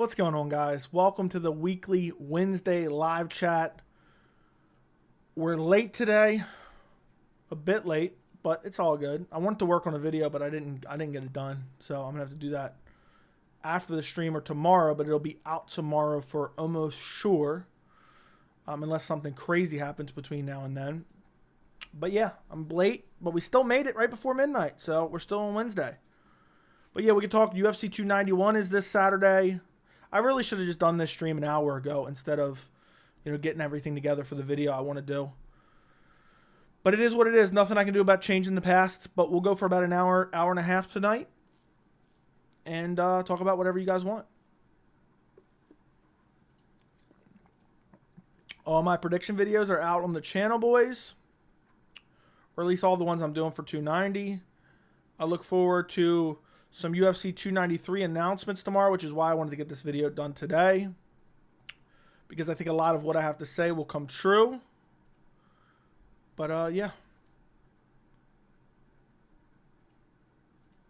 What's going on, guys? Welcome to the weekly Wednesday live chat. We're late today, a bit late, but it's all good. I wanted to work on a video, but I didn't get it done, so I'm gonna have to do that after the stream or tomorrow. But it'll be out tomorrow for almost sure, unless something crazy happens between now and then. But yeah, I'm late, but we still made it right before midnight, so we're still on Wednesday. But yeah, we can talk. UFC 291 is this Saturday. I really should have just done this stream an hour ago instead of, getting everything together for the video I want to do. But it is what it is. Nothing I can do about changing the past. But we'll go for about an hour and a half tonight. And talk about whatever you guys want. All my prediction videos are out on the channel, boys. Or at least all the ones I'm doing for 290. I look forward to some UFC 293 announcements tomorrow, which is why I wanted to get this video done today. Because I think a lot of what I have to say will come true. But, yeah.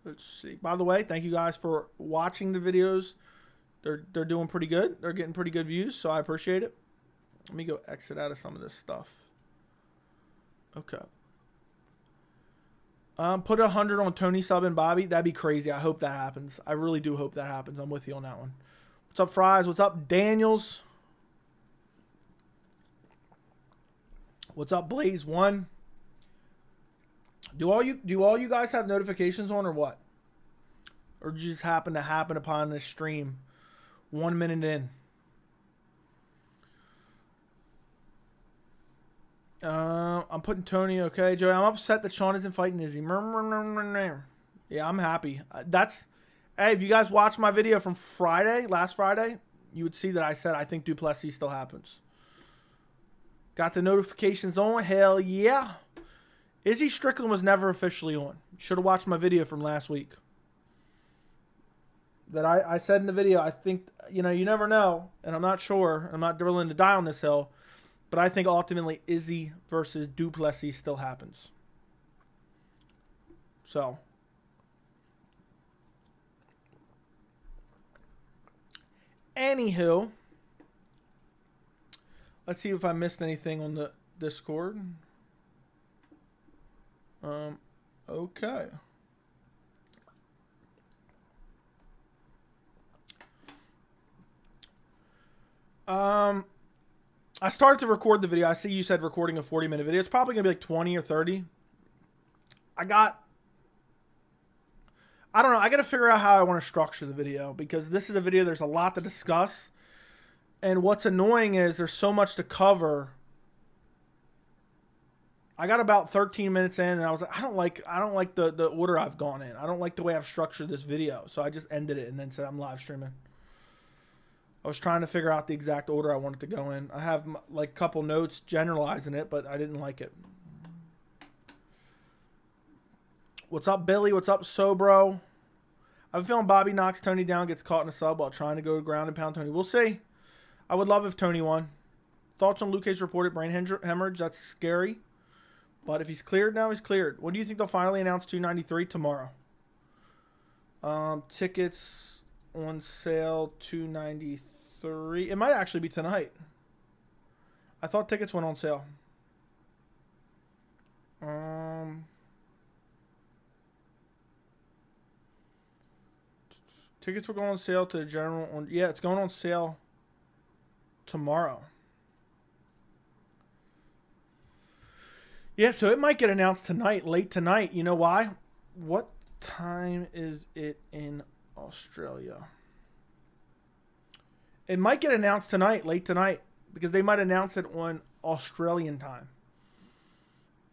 Let's see. By the way, thank you guys for watching the videos. They're doing pretty good. They're getting pretty good views, so I appreciate it. Let me go exit out of some of this stuff. Okay. Put 100 on Tony, Sub, and Bobby. That'd be crazy. I hope that happens. I really do hope that happens. I'm with you on that one. What's up, Fries? What's up, Daniels? What's up, Blaze One? Do all you guys have notifications on or what? Or just happen upon this stream 1 minute in? I'm putting Tony, okay. Joey, I'm upset that Sean isn't fighting Izzy. Yeah, I'm happy. Hey, if you guys watched my video from last Friday, you would see that I said I think Duplessis still happens. Got the notifications on. Hell yeah. Izzy Strickland was never officially on. Should have watched my video from last week. That I said in the video, I think, you never know, and I'm not sure. I'm not willing to die on this hill. But I think ultimately Izzy versus Duplessis still happens. So. Anywho. Let's see if I missed anything on the Discord. Okay. I started to record the video. I see you said recording a 40-minute video. It's probably going to be like 20 or 30. I don't know. I got to figure out how I want to structure the video because this is a video there's a lot to discuss. And what's annoying is there's so much to cover. I got about 13 minutes in and I was like, I don't like the order I've gone in. I don't like the way I've structured this video. So I just ended it and then said I'm live streaming. I was trying to figure out the exact order I wanted to go in. I have like a couple notes generalizing it, but I didn't like it. What's up, Billy? What's up, Sobro? I have a feeling Bobby knocks Tony down, gets caught in a sub while trying to go ground and pound Tony. We'll see. I would love if Tony won. Thoughts on Luke Cage reported brain hemorrhage? That's scary. But if he's cleared now, he's cleared. When do you think they'll finally announce 293? Tomorrow. Tickets on sale 293. It might actually be tonight. I thought tickets went on sale. Tickets were going on sale to the general on. Yeah, it's going on sale tomorrow. Yeah, so it might get announced tonight, late tonight. You know why? What time is it in Australia? It might get announced tonight, late tonight, because they might announce it on Australian time.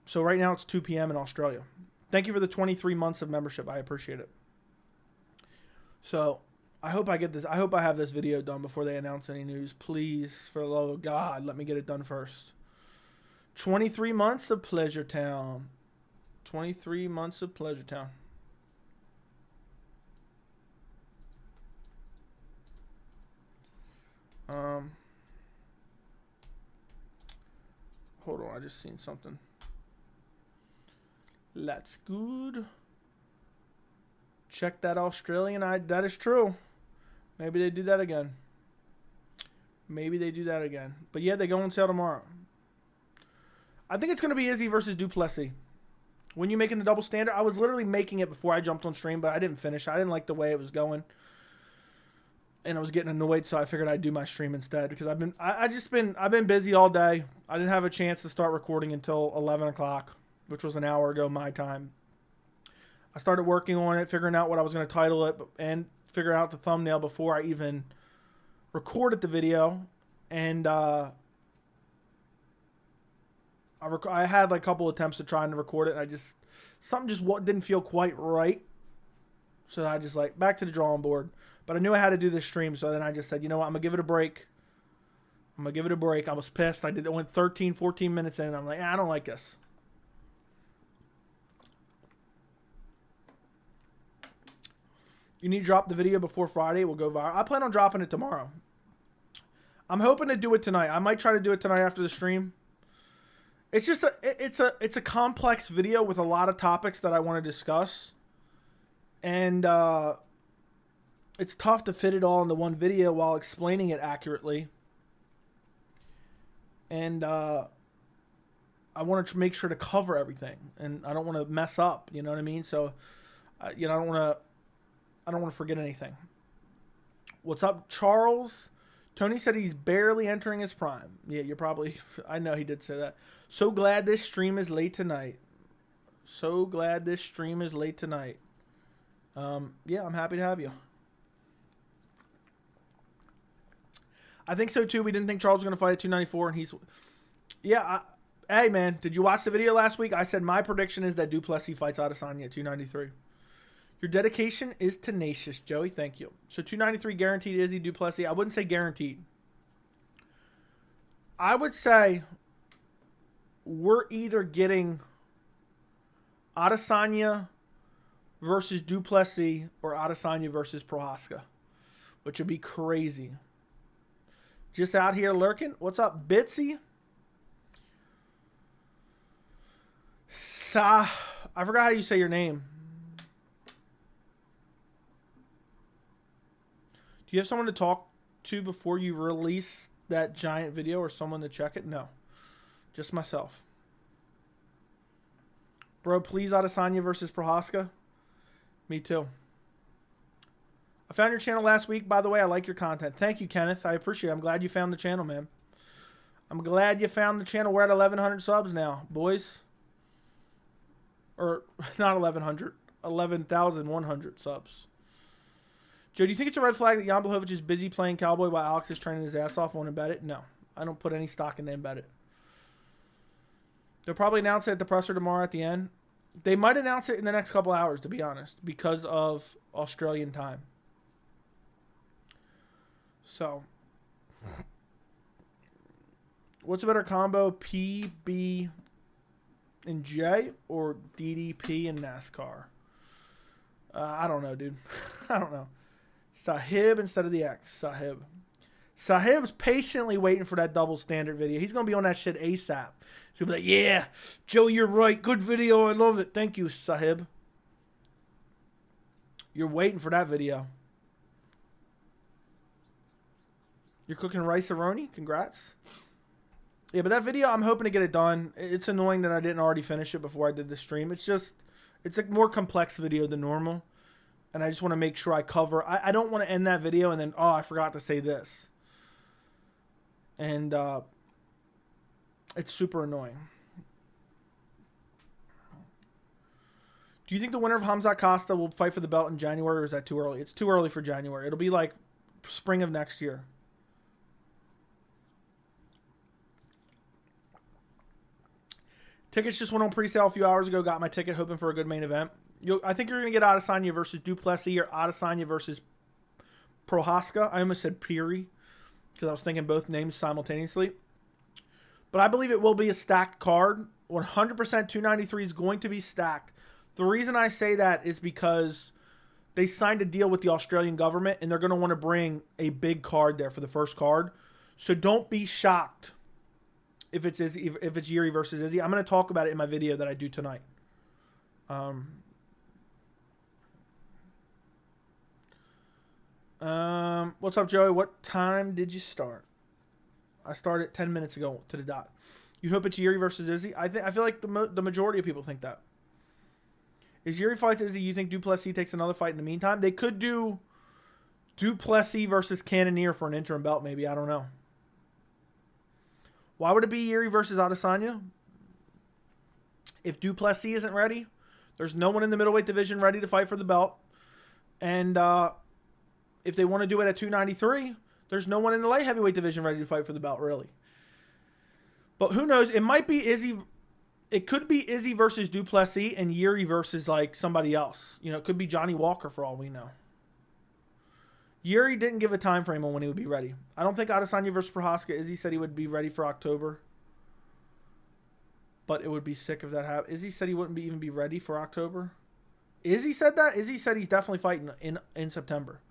So right now it's 2 p.m. in Australia. Thank you for the 23 months of membership. I appreciate it. So I hope I get this. I hope I have this video done before they announce any news. Please, for the love of God, let me get it done first. 23 months of Pleasure Town. 23 months of Pleasure Town. Hold on, I just seen something. That's good. Check that Australian. That is true. Maybe they do that again. Maybe they do that again. But yeah, they go on sale tomorrow. I think it's going to be Izzy versus Duplessis. When you making the double standard, I was literally making it before I jumped on stream, but I didn't finish. I didn't like the way it was going. And I was getting annoyed, so I figured I'd do my stream instead because I've been busy all day. I didn't have a chance to start recording until 11 o'clock, which was an hour ago my time. I started working on it, figuring out what I was going to title it, and figuring out the thumbnail before I even recorded the video. And I had like a couple attempts at trying to record it, and something just didn't feel quite right. So I just like back to the drawing board. But I knew I had to do this stream, so then I just said, you know what, I'm going to give it a break. I was pissed. I went 13, 14 minutes in. I'm like, I don't like this. You need to drop the video before Friday. It will go viral. I plan on dropping it tomorrow. I'm hoping to do it tonight. I might try to do it tonight after the stream. It's just it's a complex video with a lot of topics that I want to discuss. And it's tough to fit it all into one video while explaining it accurately. And I want to make sure to cover everything, and I don't want to mess up. You know what I mean? So, I don't want to forget anything. What's up, Charles? Tony said he's barely entering his prime. Yeah, you're probably. I know he did say that. So glad this stream is late tonight. Yeah, I'm happy to have you. I think so too. We didn't think Charles was going to fight at 294, and he's... Yeah, hey man, did you watch the video last week? I said my prediction is that Duplessis fights Adesanya at 293. Your dedication is tenacious, Joey. Thank you. So 293 guaranteed Izzy Duplessis. I wouldn't say guaranteed. I would say we're either getting Adesanya versus Duplessis or Adesanya versus Prohaska, which would be crazy. Just out here lurking. What's up, Bitsy? I forgot how you say your name. Do you have someone to talk to before you release that giant video, or someone to check it? No. Just myself. Bro, please Adesanya versus Prohaska. Me too. I found your channel last week. By the way, I like your content. Thank you, Kenneth. I appreciate it. I'm glad you found the channel, man. I'm glad you found the channel. We're at 1,100 subs now, boys. Or, not 1,100. 11,100 subs. Joe, do you think it's a red flag that Jan Blachowicz is busy playing cowboy while Alex is training his ass off? Won't embed it? No. I don't put any stock in the embed it. They'll probably announce it at the presser tomorrow at the end. They might announce it in the next couple hours, to be honest, because of Australian time. So, what's a better combo, PB and J or DDP and NASCAR? I don't know, dude. I don't know. Sahib instead of the X. Sahib. Sahib's patiently waiting for that double standard video. He's going to be on that shit ASAP. He's going to be like, yeah, Joe, you're right. Good video. I love it. Thank you, Sahib. You're waiting for that video. You're cooking rice-a-roni? Congrats. Yeah, but that video, I'm hoping to get it done. It's annoying that I didn't already finish it before I did the stream. It's a more complex video than normal. And I just want to make sure I cover. I don't want to end that video and then, oh, I forgot to say this. And it's super annoying. Do you think the winner of Hamzat Costa will fight for the belt in January, or is that too early? It's too early for January. It'll be like spring of next year. Tickets just went on pre-sale a few hours ago. Got my ticket, hoping for a good main event. I think you're going to get Adesanya versus Duplessis or Adesanya versus Prohaska. I almost said Peary because I was thinking both names simultaneously. But I believe it will be a stacked card. 100% 293 is going to be stacked. The reason I say that is because they signed a deal with the Australian government, and they're going to want to bring a big card there for the first card. So don't be shocked if it's Yuri versus Izzy. I'm going to talk about it in my video that I do tonight. What's up, Joey? What time did you start? I started 10 minutes ago to the dot. You hope it's Yuri versus Izzy? I feel like the majority of people think that. If Yuri fights Izzy, you think Duplessis takes another fight in the meantime? They could do Duplessis versus Cannonier for an interim belt, maybe. I don't know. Why would it be Yuri versus Adesanya? If Duplessis isn't ready, there's no one in the middleweight division ready to fight for the belt. And if they want to do it at 293, there's no one in the light heavyweight division ready to fight for the belt, really. But who knows? It might be Izzy. It could be Izzy versus Duplessis and Yuri versus like somebody else. You know, it could be Johnny Walker for all we know. Yuri didn't give a time frame on when he would be ready. I don't think Adesanya versus Prohaska. Izzy said he would be ready for October. But it would be sick if that happened. Izzy said he wouldn't even be ready for October. Izzy said that? Izzy said he's definitely fighting in September.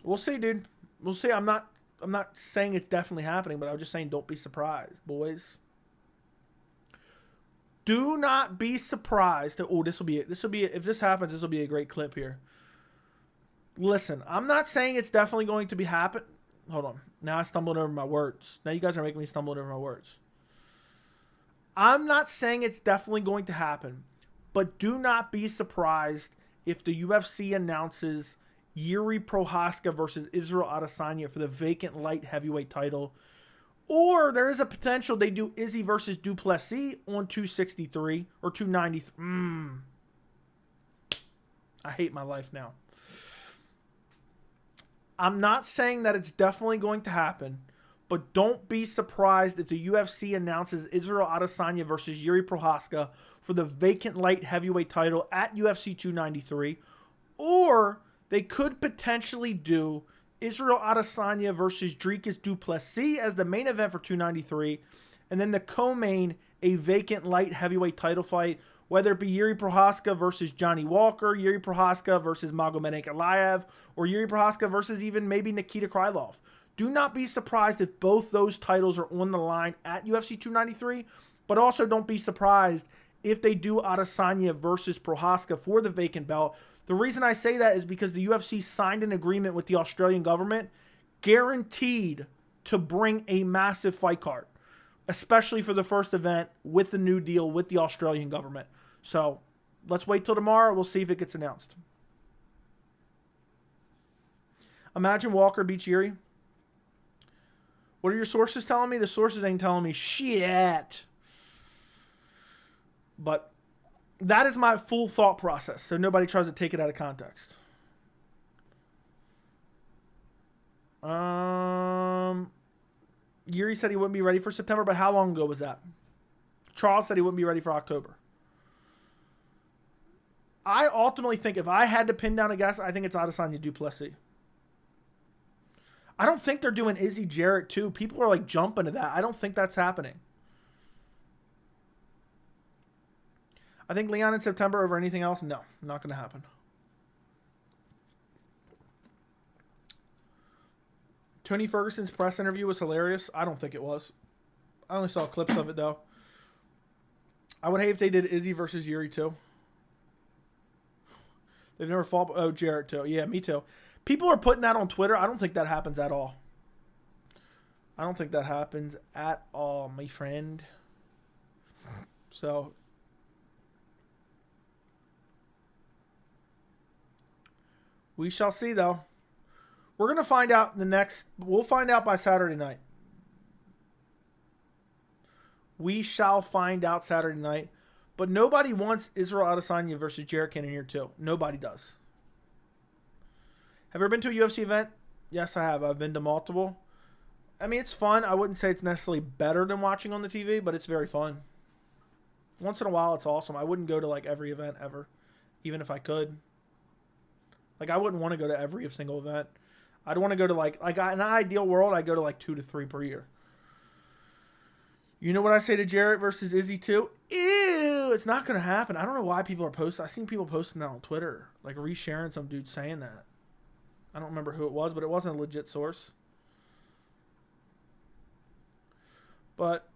We'll see, dude. We'll see. I'm not saying it's definitely happening, but I'm just saying don't be surprised, boys. Do not be surprised that, oh, if this happens, this will be a great clip here. Listen, I'm not saying it's definitely going to be happen. Hold on. Now I stumbled over my words. Now you guys are making me stumble over my words. I'm not saying it's definitely going to happen, but do not be surprised if the UFC announces Yuri Prohaska versus Israel Adesanya for the vacant light heavyweight title. Or there is a potential they do Izzy versus Duplessis on 263 or 293. I hate my life now. I'm not saying that it's definitely going to happen, but don't be surprised if the UFC announces Israel Adesanya versus Yuri Prohaska for the vacant light heavyweight title at UFC 293. Or they could potentially do Israel Adesanya versus Dricus du Plessis as the main event for 293. And then the co-main, a vacant light heavyweight title fight, whether it be Yuri Prohaska versus Johnny Walker, Yuri Prohaska versus Magomed Ankalaev, or Yuri Prohaska versus even maybe Nikita Krylov. Do not be surprised if both those titles are on the line at UFC 293, but also don't be surprised if they do Adesanya versus Prohaska for the vacant belt. The reason I say that is because the UFC signed an agreement with the Australian government guaranteed to bring a massive fight card, especially for the first event with the new deal with the Australian government. So let's wait till tomorrow. We'll see if it gets announced. Imagine Walker beats Yuri. What are your sources telling me? The sources ain't telling me shit. But that is my full thought process, so nobody tries to take it out of context. Yuri said he wouldn't be ready for September, but how long ago was that? Charles said he wouldn't be ready for October. I ultimately think if I had to pin down a guess, I think it's Adesanya Duplessis. I don't think they're doing Izzy Jarrett too. People are like jumping to that. I don't think that's happening. I think Leon in September over anything else? No, not going to happen. Tony Ferguson's press interview was hilarious. I don't think it was. I only saw clips of it, though. I would hate if they did Izzy versus Yuri, too. They've never fought... Oh, Jarrett, too. Yeah, me too. People are putting that on Twitter. I don't think that happens at all. I don't think that happens at all, my friend. So... we shall see, though. We're going to find out we'll find out by Saturday night. We shall find out Saturday night. But nobody wants Israel Adesanya versus Jared Cannonier too. Nobody does. Have you ever been to a UFC event? Yes, I have. I've been to multiple. I mean, it's fun. I wouldn't say it's necessarily better than watching on the TV, but it's very fun. Once in a while, it's awesome. I wouldn't go to like every event ever, even if I could. Like, I wouldn't want to go to every single event. I'd want to go to, like in an ideal world, I'd go to, like, 2 to 3 per year. You know what I say to Jarrett versus Izzy, too? Ew, it's not going to happen. I don't know why people are posting. I've seen people posting that on Twitter, like, resharing some dude saying that. I don't remember who it was, but it wasn't a legit source. But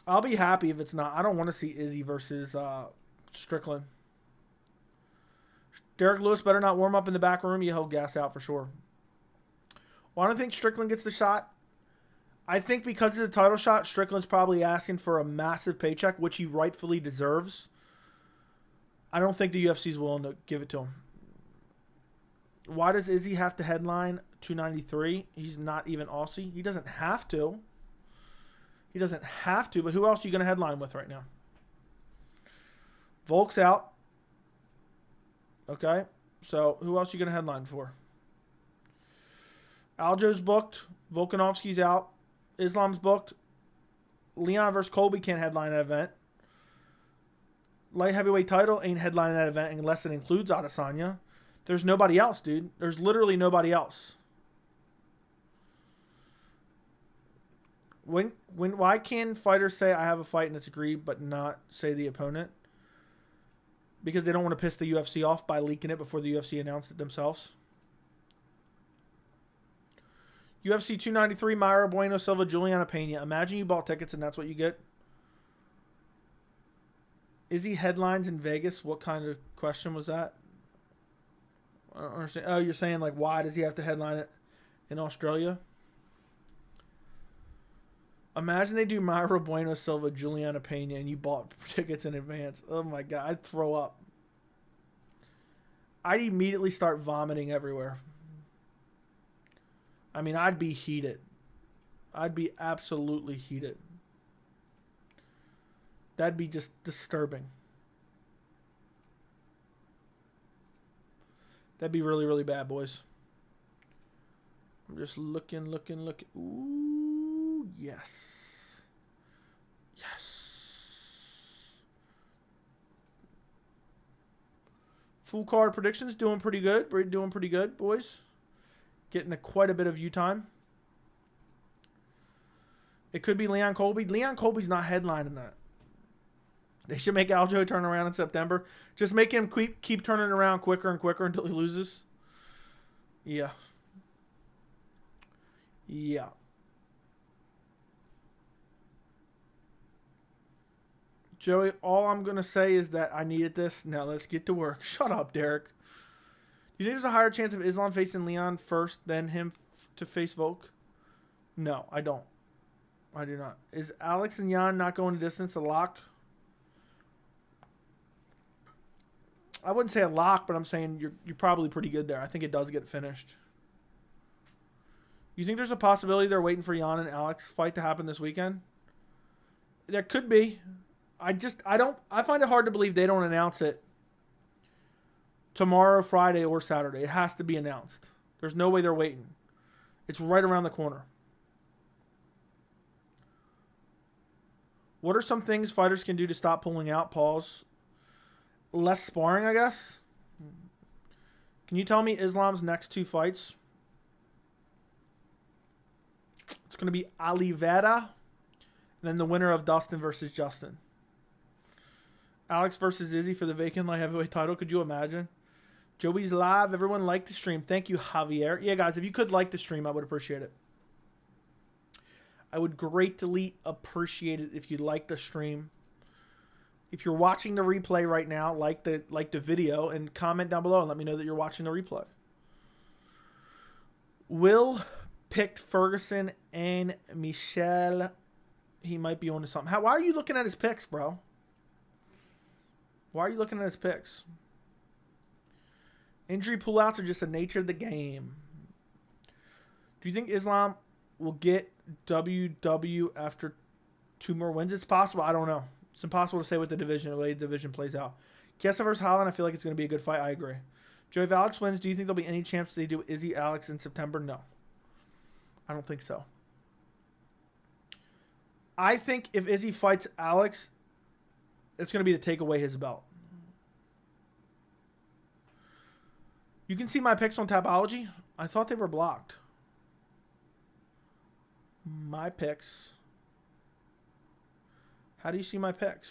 I'll be happy if it's not. I don't want to see Izzy versus Strickland. Derek Lewis better not warm up in the back room. He'll gas out for sure. Well, I don't think Strickland gets the shot. I think because it's a title shot, Strickland's probably asking for a massive paycheck, which he rightfully deserves. I don't think the UFC's willing to give it to him. Why does Izzy have to headline 293? He's not even Aussie. He doesn't have to. He doesn't have to, but who else are you going to headline with right now? Volk's out. Okay, so who else are you going to headline for? Aljo's booked. Volkanovski's out. Islam's booked. Leon versus Colby can't headline that event. Light heavyweight title ain't headlining that event unless it includes Adesanya. There's nobody else, dude. There's literally nobody else. Why can fighters say I have a fight and it's agreed, but not say the opponent? Because they don't want to piss the UFC off by leaking it before the UFC announced it themselves. UFC 293, Mayra Bueno Silva, Juliana Pena. Imagine you bought tickets and that's what you get. Izzy headlines in Vegas. What kind of question was that? I don't understand. Oh, you're saying like why does he have to headline it in Australia? Imagine they do Mayra Bueno Silva, Juliana Pena, and you bought tickets in advance. Oh my God, I'd throw up. I'd immediately start vomiting everywhere. I mean, I'd be heated. I'd be absolutely heated. That'd be just disturbing. That'd be really, really bad, boys. I'm just looking. Ooh, yes. Yes. Full card predictions, doing pretty good. We're doing pretty good, boys. Getting quite a bit of view time. It could be Leon Colby. Leon Colby's not headlining that. They should make Aljo turn around in September. Just make him keep turning around quicker and quicker until he loses. Yeah. Yeah. Joey, all I'm going to say is that I needed this. Now let's get to work. Shut up, Derek. You think there's a higher chance of Islam facing Leon first than him to face Volk? No, I don't. I do not. Is Alex and Jan not going to distance a lock? I wouldn't say a lock, but I'm saying you're probably pretty good there. I think it does get finished. You think there's a possibility they're waiting for Jan and Alex fight to happen this weekend? There could be. I find it hard to believe they don't announce it tomorrow, Friday, or Saturday. It has to be announced. There's no way they're waiting. It's right around the corner. What are some things fighters can do to stop pulling out? Pause. Less sparring, I guess. Can you tell me Islam's next two fights? It's going to be Oliveira, and then the winner of Dustin versus Justin. Alex versus Izzy for the vacant light heavyweight title. Could you imagine? Joey's live. Everyone liked the stream. Thank you, Javier. Yeah, guys, if you could like the stream, I would appreciate it. I would greatly appreciate it if you liked the stream. If you're watching the replay right now, like the video and comment down below and let me know that you're watching the replay. Will picked Ferguson and Michelle. He might be on to something. Why are you looking at his picks, bro? Why are you looking at his picks? Injury pullouts are just the nature of the game. Do you think Islam will get WW after 2 more wins? It's possible. I don't know. It's impossible to say what the way the division plays out. Kiesa versus Holland, I feel like it's going to be a good fight. I agree. Joey, if Alex wins, do you think there'll be any chance they do Izzy Alex in September? No. I don't think so. I think if Izzy fights Alex, it's going to be to take away his belt. You can see my picks on Tapology. I thought they were blocked. My picks. How do you see my picks?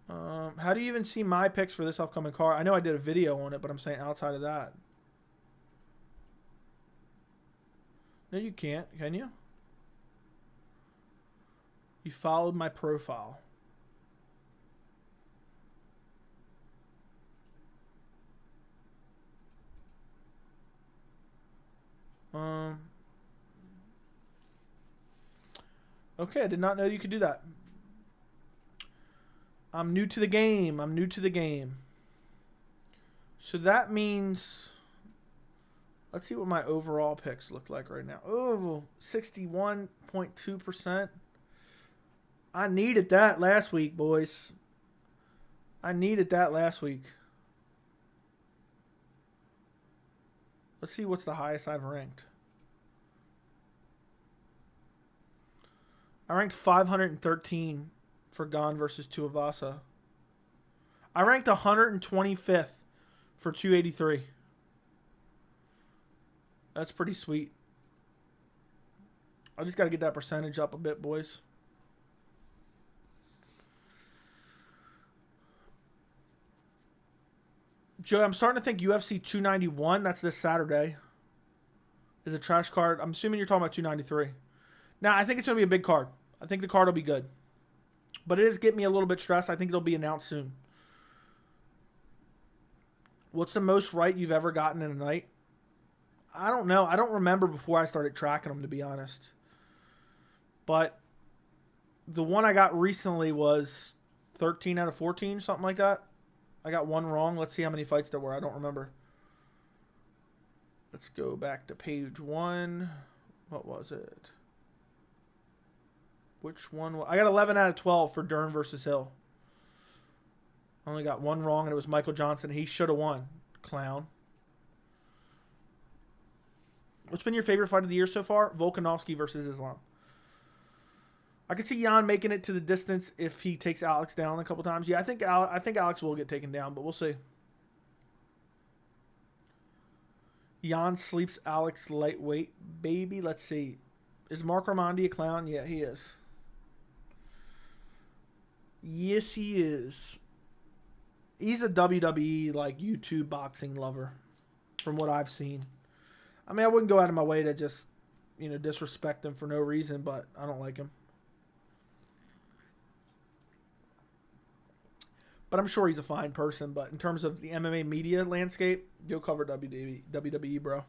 How do you even see my picks for this upcoming card? I know I did a video on it, but I'm saying outside of that. No, you can't. Can you? You followed my profile. Okay, I did not know you could do that. I'm new to the game. I'm new to the game. So that means... Let's see what my overall picks look like right now. Oh, 61.2%. I needed that last week, boys. I needed that last week. Let's see what's the highest I've ranked. I ranked 513 for Gane versus Tuivasa. I ranked 125th for 283. That's pretty sweet. I just got to get that percentage up a bit, boys. Joe, I'm starting to think UFC 291, that's this Saturday, is a trash card. I'm assuming you're talking about 293. Now, I think it's going to be a big card. I think the card will be good. But it is getting me a little bit stressed. I think it'll be announced soon. What's the most right you've ever gotten in a night? I don't know. I don't remember before I started tracking them, to be honest. But the one I got recently was 13 out of 14, something like that. I got one wrong. Let's see how many fights there were. I don't remember. Let's go back to page 1. What was it? Which one? I got 11 out of 12 for Dern versus Hill. I only got one wrong, and it was Michael Johnson. He should have won. Clown. What's been your favorite fight of the year so far? Volkanovski versus Islam. I could see Jan making it to the distance if he takes Alex down a couple times. Yeah, I think Alex will get taken down, but we'll see. Jan sleeps Alex lightweight. Baby, let's see. Is Mark Raimondi a clown? Yeah, he is. Yes, he is. He's a WWE, like, YouTube boxing lover, from what I've seen. I mean, I wouldn't go out of my way to just, disrespect him for no reason, but I don't like him. But I'm sure he's a fine person. But in terms of the MMA media landscape, you'll cover WWE, bro.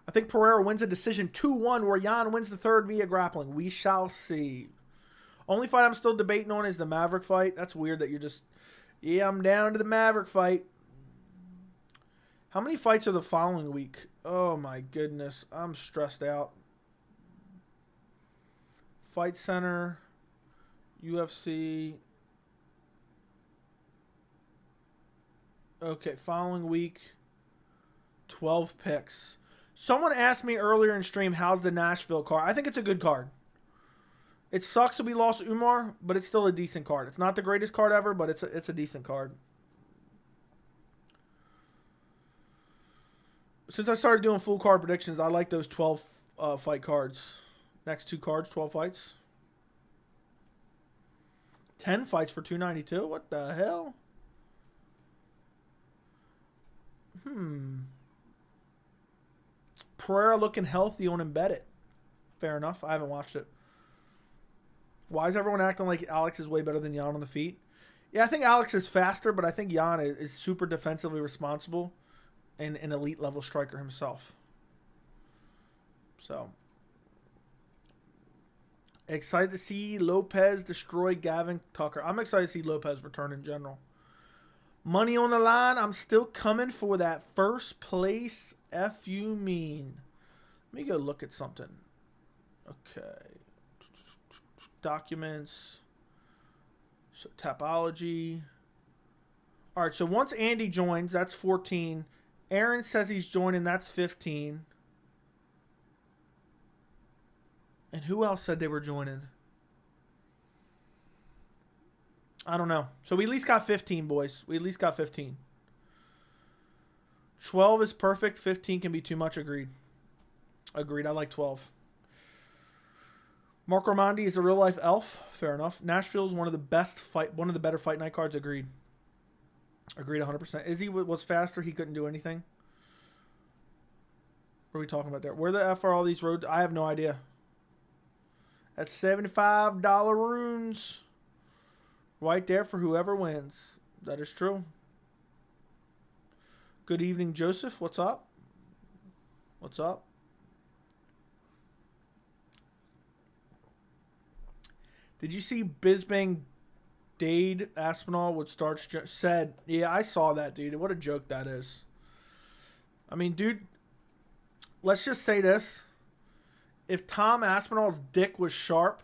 I think Pereira wins a decision 2-1 where Jan wins the third via grappling. We shall see. Only fight I'm still debating on is the Maverick fight. That's weird that you're just, yeah, I'm down to the Maverick fight. How many fights are the following week? Oh, my goodness. I'm stressed out. Fight Center, UFC. Okay, following week, 12 picks. Someone asked me earlier in stream, how's the Nashville card? I think it's a good card. It sucks that we lost Umar, but it's still a decent card. It's not the greatest card ever, but it's a decent card. Since I started doing full card predictions, I like those 12 fight cards. Next two cards, 12 fights. 10 fights for 292? What the hell? Pereira looking healthy on Embedded. Fair enough. I haven't watched it. Why is everyone acting like Alex is way better than Jan on the feet? Yeah, I think Alex is faster, but I think Jan is super defensively responsible and an elite level striker himself. So, excited to see Lopez destroy Gavin Tucker. I'm excited to see Lopez return in general. Money on the line. I'm still coming for that first place. F you mean. Let me go look at something. Okay. Documents. So, Tapology. All right, so once Andy joins, that's 14. Aaron says he's joining, that's 15. And who else said they were joining? I don't know. So we at least got 15, boys. We at least got 15. 12 is perfect. 15 can be too much. Agreed. Agreed. I like 12. Mark Raimondi is a real life elf. Fair enough. Nashville is one of the better fight night cards. Agreed. Agreed 100%. Izzy was faster. He couldn't do anything. What are we talking about there? Where the F are all these roads? I have no idea. That's $75 runes. Right there for whoever wins. That is true. Good evening, Joseph. What's up? What's up? Did you see Bisbing Dade Aspinall would start said, yeah, I saw that, dude. What a joke that is. I mean, dude, let's just say this. If Tom Aspinall's dick was sharp,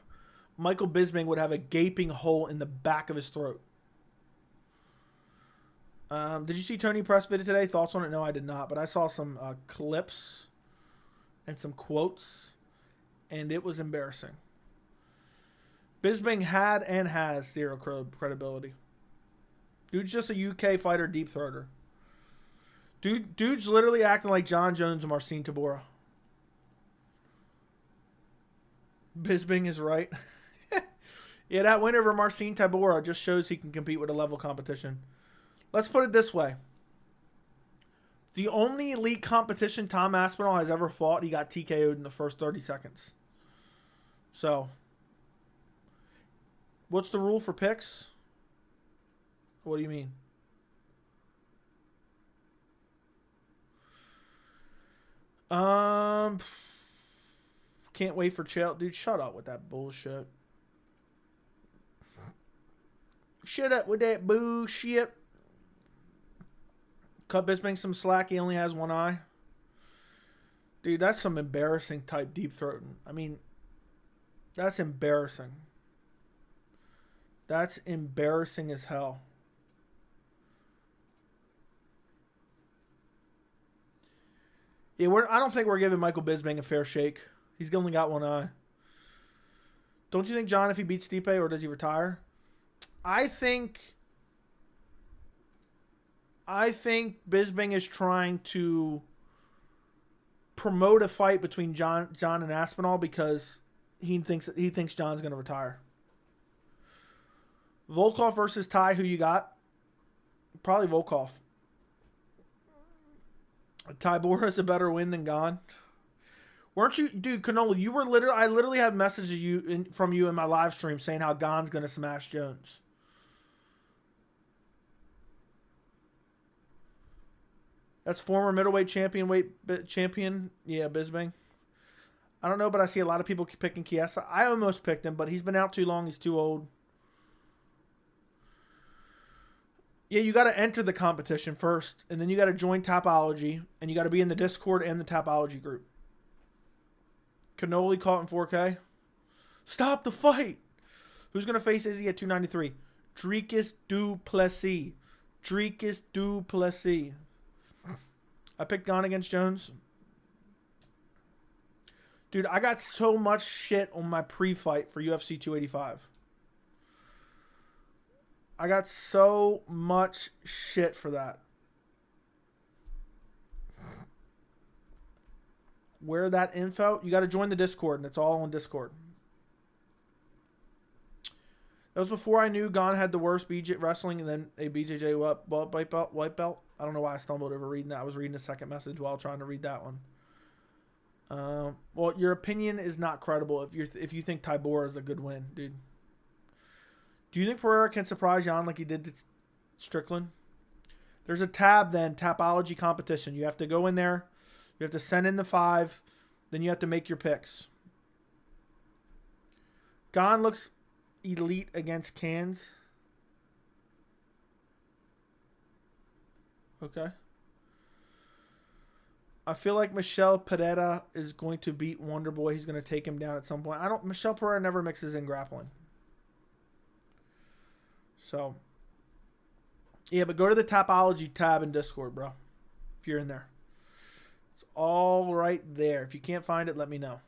Michael Bisping would have a gaping hole in the back of his throat. Did you see Tony Press video today? Thoughts on it? No, I did not. But I saw some clips and some quotes, and it was embarrassing. Bisping had and has zero credibility. Dude's just a UK fighter deep throater. Dude's literally acting like John Jones and Marcin Tybura. Bisping is right. Yeah, that win over Marcin Tybura just shows he can compete with a level competition. Let's put it this way. The only elite competition Tom Aspinall has ever fought, he got TKO'd in the first 30 seconds. So, what's the rule for picks? What do you mean? Can't wait for Chael. Dude, shut up with that bullshit. Shut up with that bullshit. Cut Bisping some slack. He only has one eye. Dude, that's some embarrassing type deep throating. I mean, that's embarrassing. That's embarrassing as hell. Yeah, I don't think we're giving Michael Bisping a fair shake. He's only got one eye. Don't you think, John, if he beats Stipe, or does he retire? I think Bisping is trying to promote a fight between John and Aspinall because he thinks John's going to retire. Volkov versus Ty, who you got? Probably Volkov. Tybura is a better win than Gane. Weren't you, dude? Canola, you were I literally had messages from you in my live stream saying how Gane's gonna smash Jones. That's former middleweight champion, yeah, Bisping. I don't know, but I see a lot of people picking Chiesa. I almost picked him, but he's been out too long. He's too old. Yeah, you got to enter the competition first, and then you got to join Tapology, and you got to be in the Discord and the Tapology group. Cannoli caught in 4K. Stop the fight. Who's going to face Izzy at 293? Dricus du Plessis. Dricus du Plessis. I picked Gane against Jones. Dude, I got so much shit on my pre-fight for UFC 285. I got so much shit for that. Where that info? You got to join the Discord, and it's all on Discord. That was before I knew Gane had the worst BJ wrestling, and then a BJJ white belt. I don't know why I stumbled over reading that. I was reading the second message while trying to read that one. Well, your opinion is not credible if you think Tybura is a good win, dude. Do you think Pereira can surprise Jan like he did to Strickland? There's a tab then, Tapology competition. You have to go in there. You have to send in the 5. Then you have to make your picks. Gane looks elite against Cans. Okay. I feel like Michel Pereira is going to beat Wonderboy. He's going to take him down at some point. Michel Pereira never mixes in grappling. So, yeah, but go to the Tapology tab in Discord, bro. If you're in there. It's all right there. If you can't find it, let me know.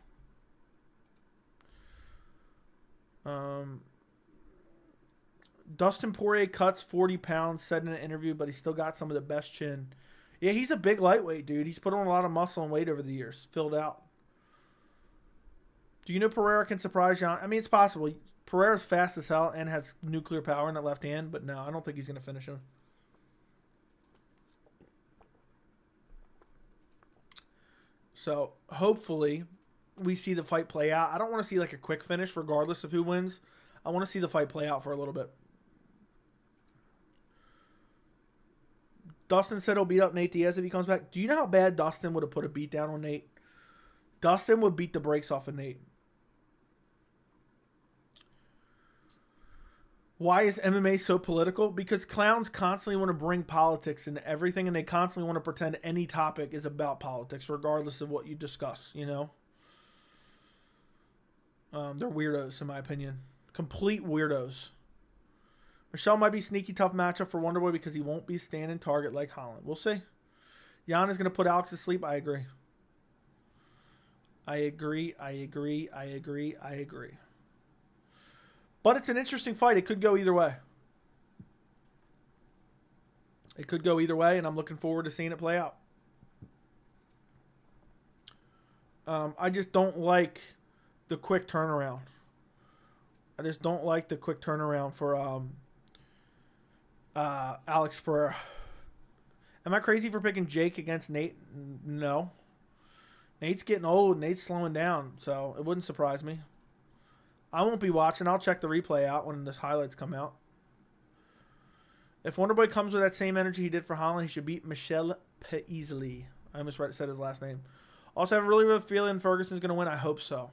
Dustin Poirier cuts 40 pounds, said in an interview, but he still got some of the best chin. Yeah, he's a big lightweight, dude. He's put on a lot of muscle and weight over the years. Filled out. Do you know Pereira can surprise Jan? I mean, it's possible. Pereira's fast as hell and has nuclear power in that left hand, but no, I don't think he's going to finish him. So, hopefully, we see the fight play out. I don't want to see like a quick finish regardless of who wins. I want to see the fight play out for a little bit. Dustin said he'll beat up Nate Diaz if he comes back. Do you know how bad Dustin would have put a beat down on Nate? Dustin would beat the brakes off of Nate. Why is MMA so political? Because clowns constantly want to bring politics into everything, and they constantly want to pretend any topic is about politics, regardless of what you discuss, you know? They're weirdos, in my opinion. Complete weirdos. Michelle might be sneaky tough matchup for Wonderboy because he won't be a standing target like Holland. We'll see. Jan is going to put Alex to sleep. I agree. I agree. But it's an interesting fight. It could go either way. And I'm looking forward to seeing it play out. I just don't like the quick turnaround. For Alex Pereira. Am I crazy for picking Jake against Nate? No. Nate's getting old. Nate's slowing down, so it wouldn't surprise me. I won't be watching. I'll check the replay out when the highlights come out. If Wonderboy comes with that same energy he did for Holland, he should beat Michel easily. I almost said his last name. Also, I have a really real feeling Ferguson's going to win. I hope so.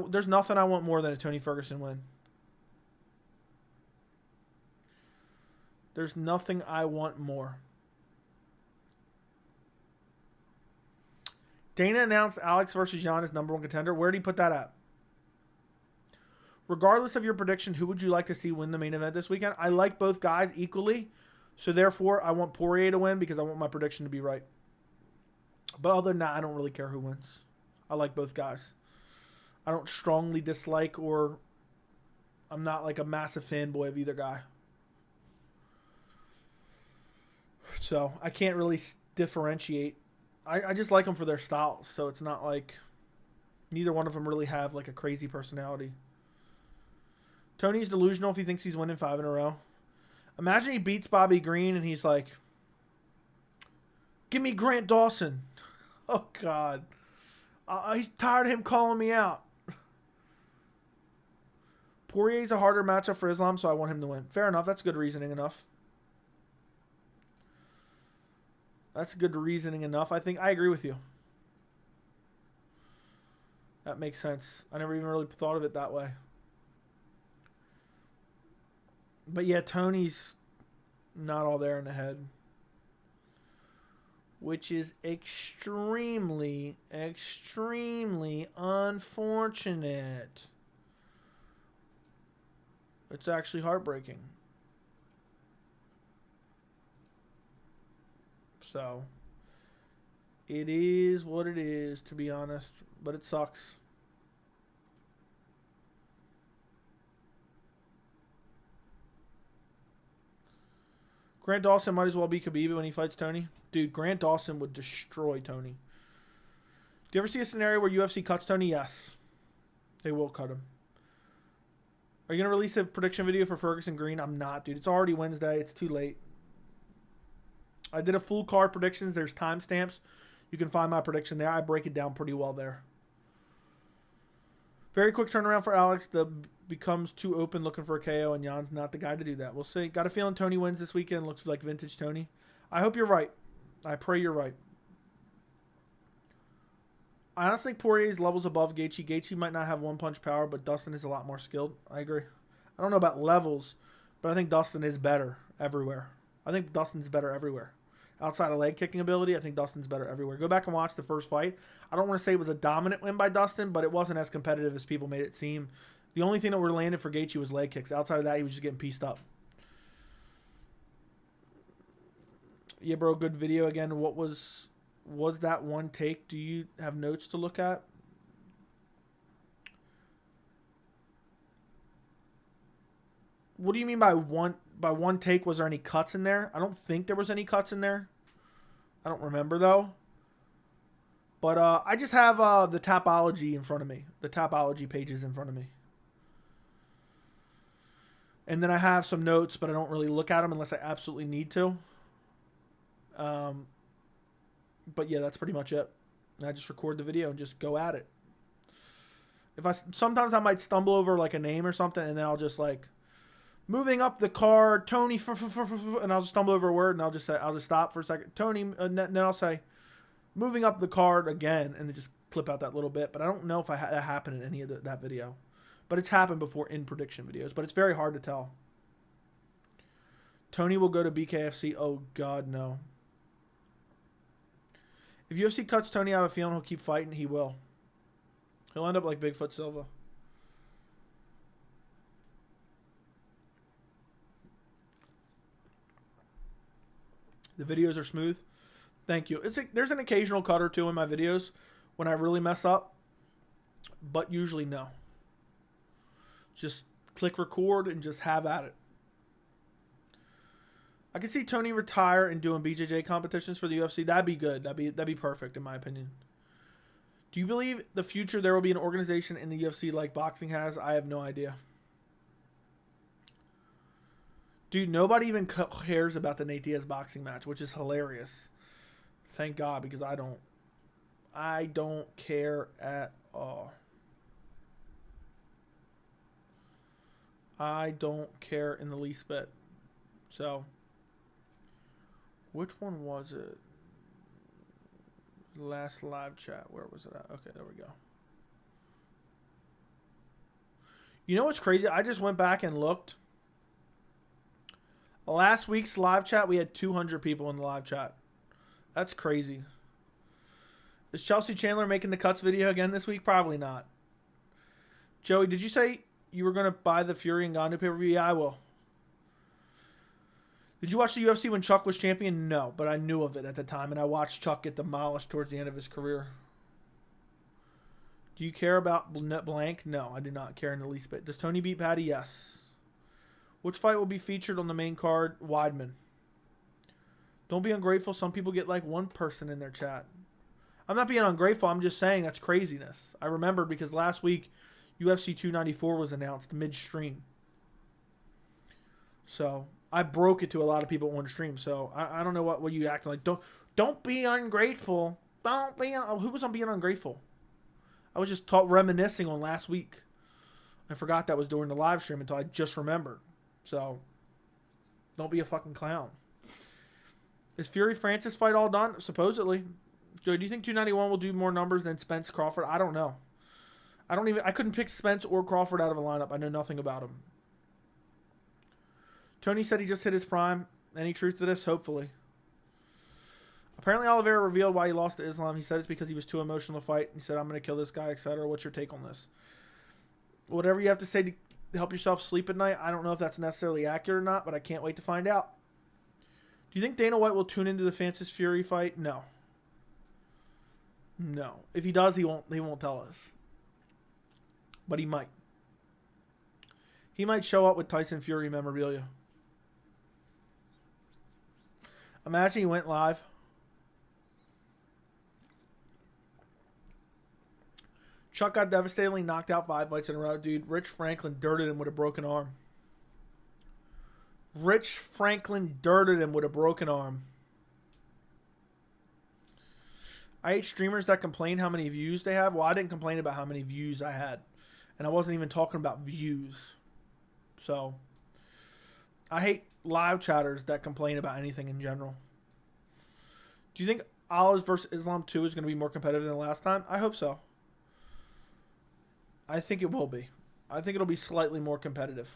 There's nothing I want more than a Tony Ferguson win. There's nothing I want more. Dana announced Alex versus Jan as #1 contender. Where did he put that at? Regardless of your prediction, who would you like to see win the main event this weekend? I like both guys equally. So, therefore, I want Poirier to win because I want my prediction to be right. But other than that, I don't really care who wins. I like both guys. I don't strongly dislike or I'm not like a massive fanboy of either guy. So, I can't really differentiate. I just like them for their styles. So, it's not like neither one of them really have like a crazy personality. Tony's delusional if he thinks he's winning 5 in a row. Imagine he beats Bobby Green and he's like, give me Grant Dawson. Oh, God. He's tired of him calling me out. Poirier's a harder matchup for Islam, so I want him to win. Fair enough. That's good reasoning enough. I think I agree with you. That makes sense. I never even really thought of it that way. But yeah, Tony's not all there in the head. Which is extremely, extremely unfortunate. It's actually heartbreaking. So, it is what it is, to be honest. But it sucks. Grant Dawson might as well be Khabib when he fights Tony. Dude, Grant Dawson would destroy Tony. Do you ever see a scenario where UFC cuts Tony? Yes. They will cut him. Are you going to release a prediction video for Ferguson Green? I'm not, dude. It's already Wednesday. It's too late. I did a full card predictions. There's timestamps. You can find my prediction there. I break it down pretty well there. Very quick turnaround for Alex. The becomes too open looking for a KO, and Jan's not the guy to do that. We'll see. Got a feeling Tony wins this weekend. Looks like vintage Tony. I hope you're right. I pray you're right. I honestly think Poirier's levels above Gaethje. Gaethje might not have one-punch power, but Dustin is a lot more skilled. I agree. I don't know about levels, but I think Dustin is better everywhere. Outside of leg kicking ability, I think Dustin's better everywhere. Go back and watch the first fight. I don't want to say it was a dominant win by Dustin, but it wasn't as competitive as people made it seem. The only thing that were landed for Gaethje was leg kicks. Outside of that, he was just getting pieced up. Yeah, bro, good video again. What was that one take? Do you have notes to look at? What do you mean by one take? Was there any cuts in there? I don't think there was any cuts in there. I don't remember though. But I just have the Tapology in front of me. The Tapology pages in front of me. And then I have some notes, but I don't really look at them unless I absolutely need to. But yeah, that's pretty much it. I just record the video and just go at it. Sometimes I might stumble over like a name or something, and then I'll just like moving up the card, Tony, and I'll just stumble over a word, and I'll just stop for a second, Tony, and then I'll say moving up the card again, and then just clip out that little bit. But I don't know if that happened in any of that video. But it's happened before in prediction videos. But it's very hard to tell. Tony will go to BKFC. Oh, God, no. If UFC cuts Tony, I have a feeling he'll keep fighting. He will. He'll end up like Bigfoot Silva. The videos are smooth. Thank you. There's an occasional cut or two in my videos when I really mess up. But usually no. Just click record and just have at it. I could see Tony retire and doing BJJ competitions for the UFC. That'd be good. That'd be perfect in my opinion. Do you believe the future there will be an organization in the UFC like boxing has? I have no idea. Dude, nobody even cares about the Nate Diaz boxing match, which is hilarious. Thank God, because I don't care at all. I don't care in the least bit. So, which one was it? Last live chat. Where was it at? Okay, there we go. You know what's crazy? I just went back and looked. Last week's live chat, we had 200 people in the live chat. That's crazy. Is Chelsea Chandler making the cuts video again this week? Probably not. Joey, did you say you were going to buy the Fury and Ngannou pay-per-view? Yeah, I will. Did you watch the UFC when Chuck was champion? No, but I knew of it at the time, and I watched Chuck get demolished towards the end of his career. Do you care about blank? No, I do not care in the least bit. Does Tony beat Patty? Yes. Which fight will be featured on the main card? Weidman. Don't be ungrateful. Some people get like one person in their chat. I'm not being ungrateful. I'm just saying that's craziness. I remember because last week UFC 294 was announced midstream. So I broke it to a lot of people on stream. So I don't know what you acting like. Don't be ungrateful. Don't be. Who was on being ungrateful? I was just reminiscing on last week. I forgot that was during the live stream until I just remembered. So, don't be a fucking clown. Is Fury Francis fight all done? Supposedly. Joey, do you think 291 will do more numbers than Spence Crawford? I don't know. I couldn't pick Spence or Crawford out of a lineup. I know nothing about him. Tony said he just hit his prime. Any truth to this? Hopefully. Apparently Oliveira revealed why he lost to Islam. He said it's because he was too emotional to fight. He said, I'm going to kill this guy, etc. What's your take on this? Whatever you have to say to help yourself sleep at night. I don't know if that's necessarily accurate or not, but I can't wait to find out. Do you think Dana White will tune into the Francis Fury fight? No. No. If he does, he won't tell us. But he might. He might show up with Tyson Fury memorabilia. Imagine he went live. Chuck got devastatingly knocked out 5 fights in a row. Dude, Rich Franklin dirted him with a broken arm. Rich Franklin dirted him with a broken arm. I hate streamers that complain how many views they have. Well, I didn't complain about how many views I had. And I wasn't even talking about views. So, I hate live chatters that complain about anything in general. Do you think Olives versus Islam 2 is going to be more competitive than the last time? I hope so. I think it will be. I think it'll be slightly more competitive.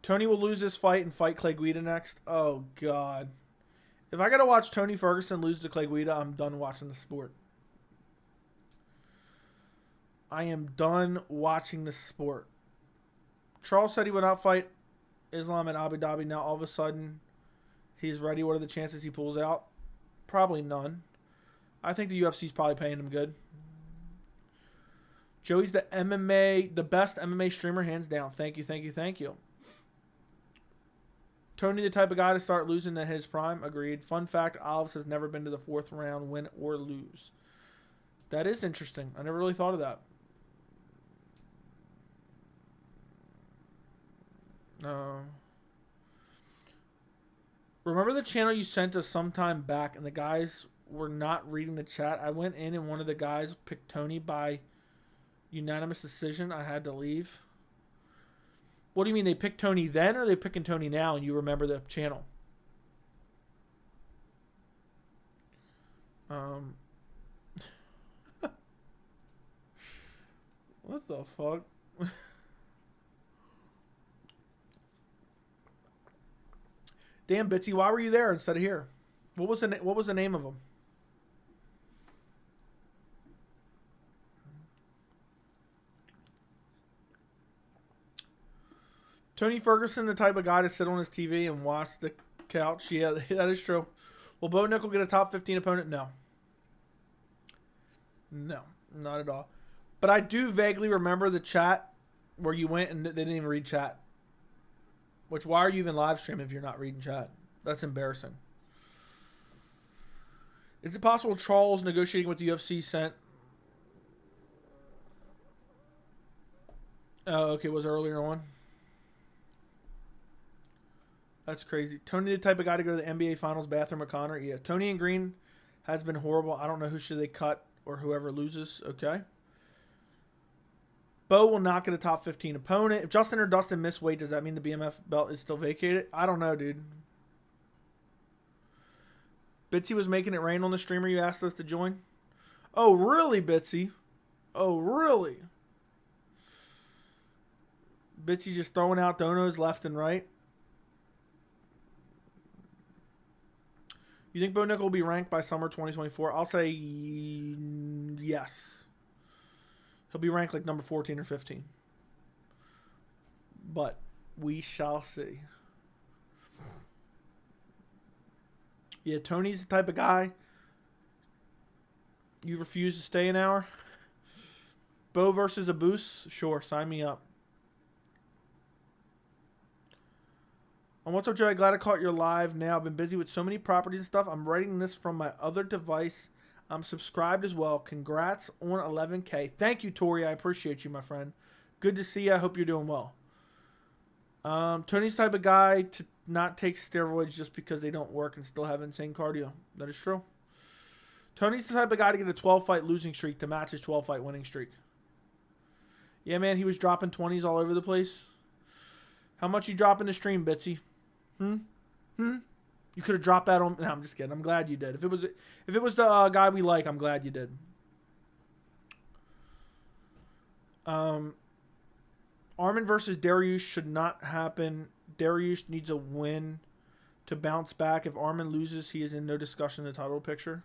Tony will lose this fight and fight Clay Guida next. Oh, God. If I got to watch Tony Ferguson lose to Clay Guida, I'm done watching the sport. I am done watching the sport. Charles said he would not fight Islam in Abu Dhabi. Now, all of a sudden, he's ready. What are the chances he pulls out? Probably none. I think the UFC's probably paying him good. Joey's the best MMA streamer, hands down. Thank you, thank you, thank you. Tony, the type of guy to start losing at his prime. Agreed. Fun fact, Olives has never been to the 4th round, win or lose. That is interesting. I never really thought of that. Remember the channel you sent us sometime back and the guys were not reading the chat? I went in and one of the guys picked Tony by unanimous decision. I had to leave. What do you mean? They picked Tony then or are they picking Tony now and you remember the channel? What the fuck? Damn, Bitsy, why were you there instead of here? What was the name of him? Tony Ferguson, the type of guy to sit on his TV and watch the couch. Yeah, that is true. Will Bo Nickel get a top 15 opponent? No. No, not at all. But I do vaguely remember the chat where you went and they didn't even read chat. Which, why are you even live streaming if you're not reading chat? That's embarrassing. Is it possible Charles negotiating with the UFC sent? Oh, okay, was earlier on. That's crazy. Tony, the type of guy to go to the NBA Finals bathroom at Connor? Yeah, Tony and Green has been horrible. I don't know who should they cut or whoever loses. Okay. Bo will not get a top 15 opponent. If Justin or Dustin miss weight, does that mean the BMF belt is still vacated? I don't know, dude. Bitsy was making it rain on the streamer you asked us to join. Oh, really, Bitsy? Oh, really? Bitsy just throwing out donos left and right. You think Bo Nickel will be ranked by summer 2024? I'll say yes. He'll be ranked like number 14 or 15. But we shall see. Yeah, Tony's the type of guy. You refuse to stay an hour? Bo versus Abus? Sure, sign me up. And what's up, Joey? Glad I caught your live now. I've been busy with so many properties and stuff. I'm writing this from my other device. I'm subscribed as well. Congrats on 11K. Thank you, Tori. I appreciate you, my friend. Good to see you. I hope you're doing well. Tony's the type of guy to not take steroids just because they don't work and still have insane cardio. That is true. Tony's the type of guy to get a 12-fight losing streak to match his 12-fight winning streak. Yeah, man, he was dropping 20s all over the place. How much you drop in the stream, Bitsy? You could have dropped that on. No, I'm just kidding. I'm glad you did. If it was the guy we like, I'm glad you did. Armin versus Dariush should not happen. Dariush needs a win to bounce back. If Armin loses, he is in no discussion in the title picture.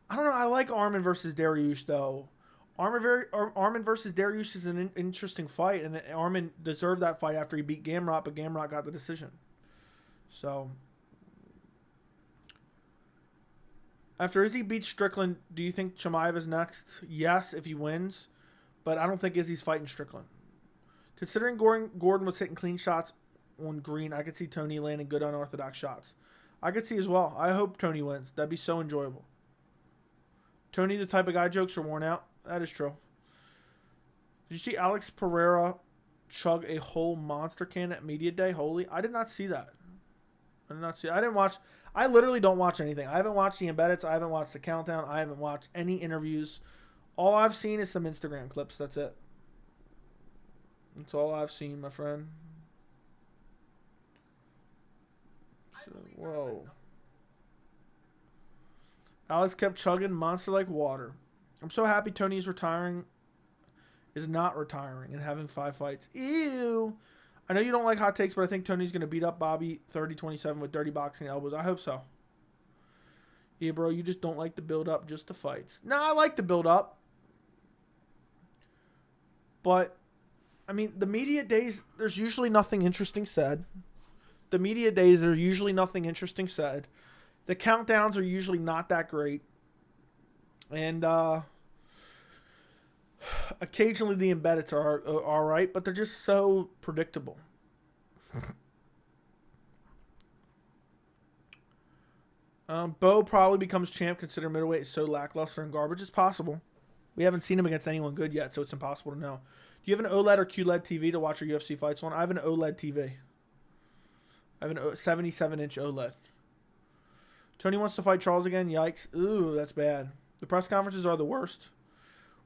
I don't know. I like Armin versus Dariush though. Armin versus Dariush is an interesting fight, and Armin deserved that fight after he beat Gamrot, but Gamrot got the decision. So, after Izzy beats Strickland, do you think Chimaev is next? Yes, if he wins, but I don't think Izzy's fighting Strickland. Considering Gordon was hitting clean shots on Green, I could see Tony landing good unorthodox shots. I could see as well. I hope Tony wins. That'd be so enjoyable. Tony, the type of guy jokes are worn out. That is true. Did you see Alex Pereira chug a whole monster can at media day? Holy, I did not see that. I didn't watch. I literally don't watch anything. I haven't watched the embeddeds. I haven't watched the countdown. I haven't watched any interviews. All I've seen is some Instagram clips. That's it. That's all I've seen, my friend. So, whoa. Alex kept chugging monster like water. I'm so happy Tony's is not retiring and having 5 fights. Ew. I know you don't like hot takes, but I think Tony's going to beat up Bobby 30-27 with dirty boxing elbows. I hope so. Yeah, bro, you just don't like the build-up, just the fights. No, I like the build-up. But, I mean, the media days, there's usually nothing interesting said. The countdowns are usually not that great. And, occasionally the embeddeds are all right, but they're just so predictable. Bo probably becomes champ considering middleweight is so lackluster and garbage. It's possible. We haven't seen him against anyone good yet, so it's impossible to know. Do you have an OLED or QLED TV to watch your UFC fights on? I have an OLED TV. I have a 77-inch OLED. Tony wants to fight Charles again. Yikes. Ooh, that's bad. The press conferences are the worst.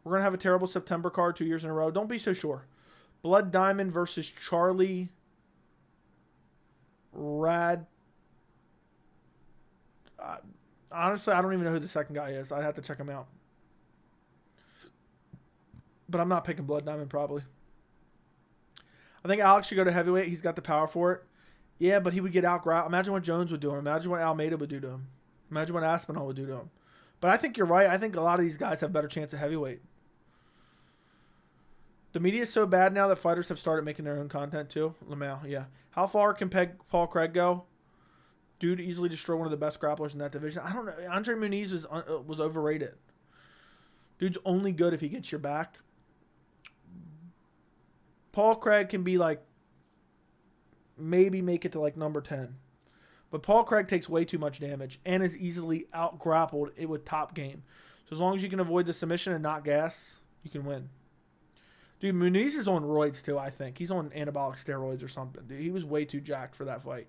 We're going to have a terrible September card 2 years in a row. Don't be so sure. Blood Diamond versus Charlie Rad. Honestly, I don't even know who the second guy is. I'd have to check him out. But I'm not picking Blood Diamond probably. I think Alex should go to heavyweight. He's got the power for it. Yeah, but he would get out. Imagine what Jones would do to him. Imagine what Almeida would do to him. Imagine what Aspinall would do to him. But I think you're right. I think a lot of these guys have a better chance at heavyweight. The media is so bad now that fighters have started making their own content too. Lamau, yeah. How far can Paul Craig go? Dude easily destroy one of the best grapplers in that division. I don't know. Andre Muniz was overrated. Dude's only good if he gets your back. Paul Craig can be like, maybe make it to like number 10. But Paul Craig takes way too much damage and is easily out-grappled with top game. So as long as you can avoid the submission and not gas, you can win. Dude, Muniz is on roids too, I think. He's on anabolic steroids or something. Dude, he was way too jacked for that fight.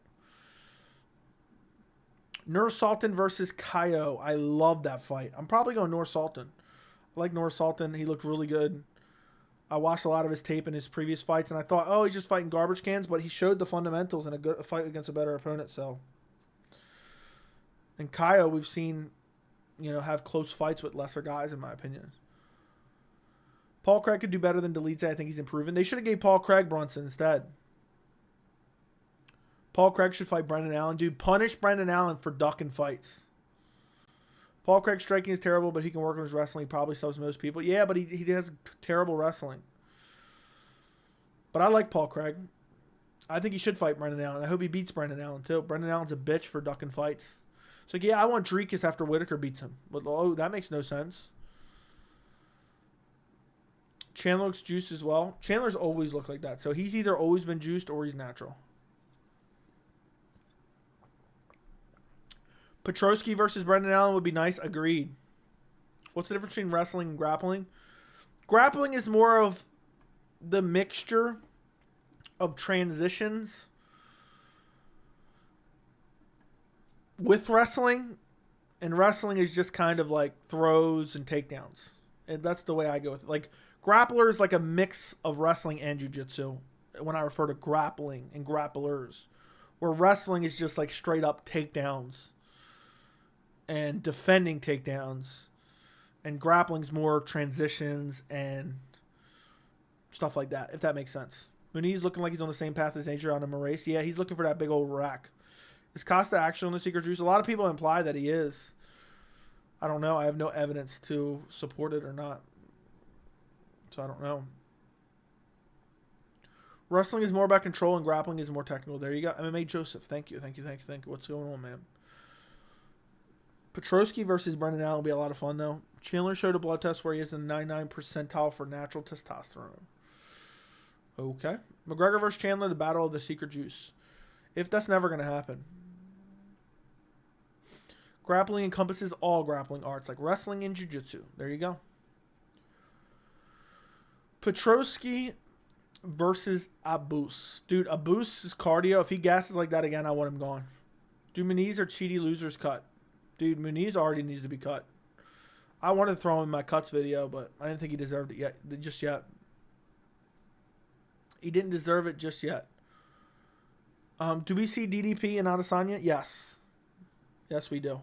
Nur Sultan versus Kaio. I love that fight. I'm probably going Nur Sultan. I like Nur Sultan. He looked really good. I watched a lot of his tape in his previous fights, and I thought, oh, he's just fighting garbage cans, but he showed the fundamentals in a fight against a better opponent. So, and Kaio, we've seen, have close fights with lesser guys, in my opinion. Paul Craig could do better than Delete. I think he's improving. They should have gave Paul Craig Brunson instead. Paul Craig should fight Brendan Allen. Dude, punish Brendan Allen for ducking fights. Paul Craig's striking is terrible, but he can work on his wrestling. He probably subs most people. Yeah, but he has terrible wrestling. But I like Paul Craig. I think he should fight Brendan Allen. I hope he beats Brendan Allen, too. Brendan Allen's a bitch for ducking fights. So, yeah, I want Dricus after Whitaker beats him. But, oh, that makes no sense. Chandler looks juiced as well. Chandler's always looked like that. So, he's either always been juiced or he's natural. Petrosky versus Brendan Allen would be nice. Agreed. What's the difference between wrestling and grappling? Grappling is more of the mixture of transitions with wrestling, and wrestling is just kind of like throws and takedowns. And that's the way I go with it. Like, grappler is like a mix of wrestling and jiu-jitsu when I refer to grappling and grapplers, where wrestling is just like straight up takedowns and defending takedowns, and grappling's more transitions and stuff like that, if that makes sense. Muniz looking like he's on the same path as Adriano Moraes. Yeah, he's looking for that big old rack. Is Costa actually on the secret juice? A lot of people imply that he is. I don't know. I have no evidence to support it or not. So I don't know. Wrestling is more about control and grappling is more technical. There you go. MMA Joseph. Thank you. Thank you. Thank you. Thank you. What's going on, man? Petrosky versus Brendan Allen will be a lot of fun, though. Chandler showed a blood test where he has a 99 percentile for natural testosterone. Okay. McGregor versus Chandler, the battle of the secret juice. If that's never going to happen. Grappling encompasses all grappling arts, like wrestling and jiu-jitsu. There you go. Petrosky versus Abus. Dude, Abus is cardio. If he gasses like that again, I want him gone. Do Muniz or Cheaty losers cut? Dude, Muniz already needs to be cut. I wanted to throw him in my cuts video, but I didn't think he deserved it just yet. He didn't deserve it just yet. Do we see DDP and Adesanya? Yes. Yes, we do.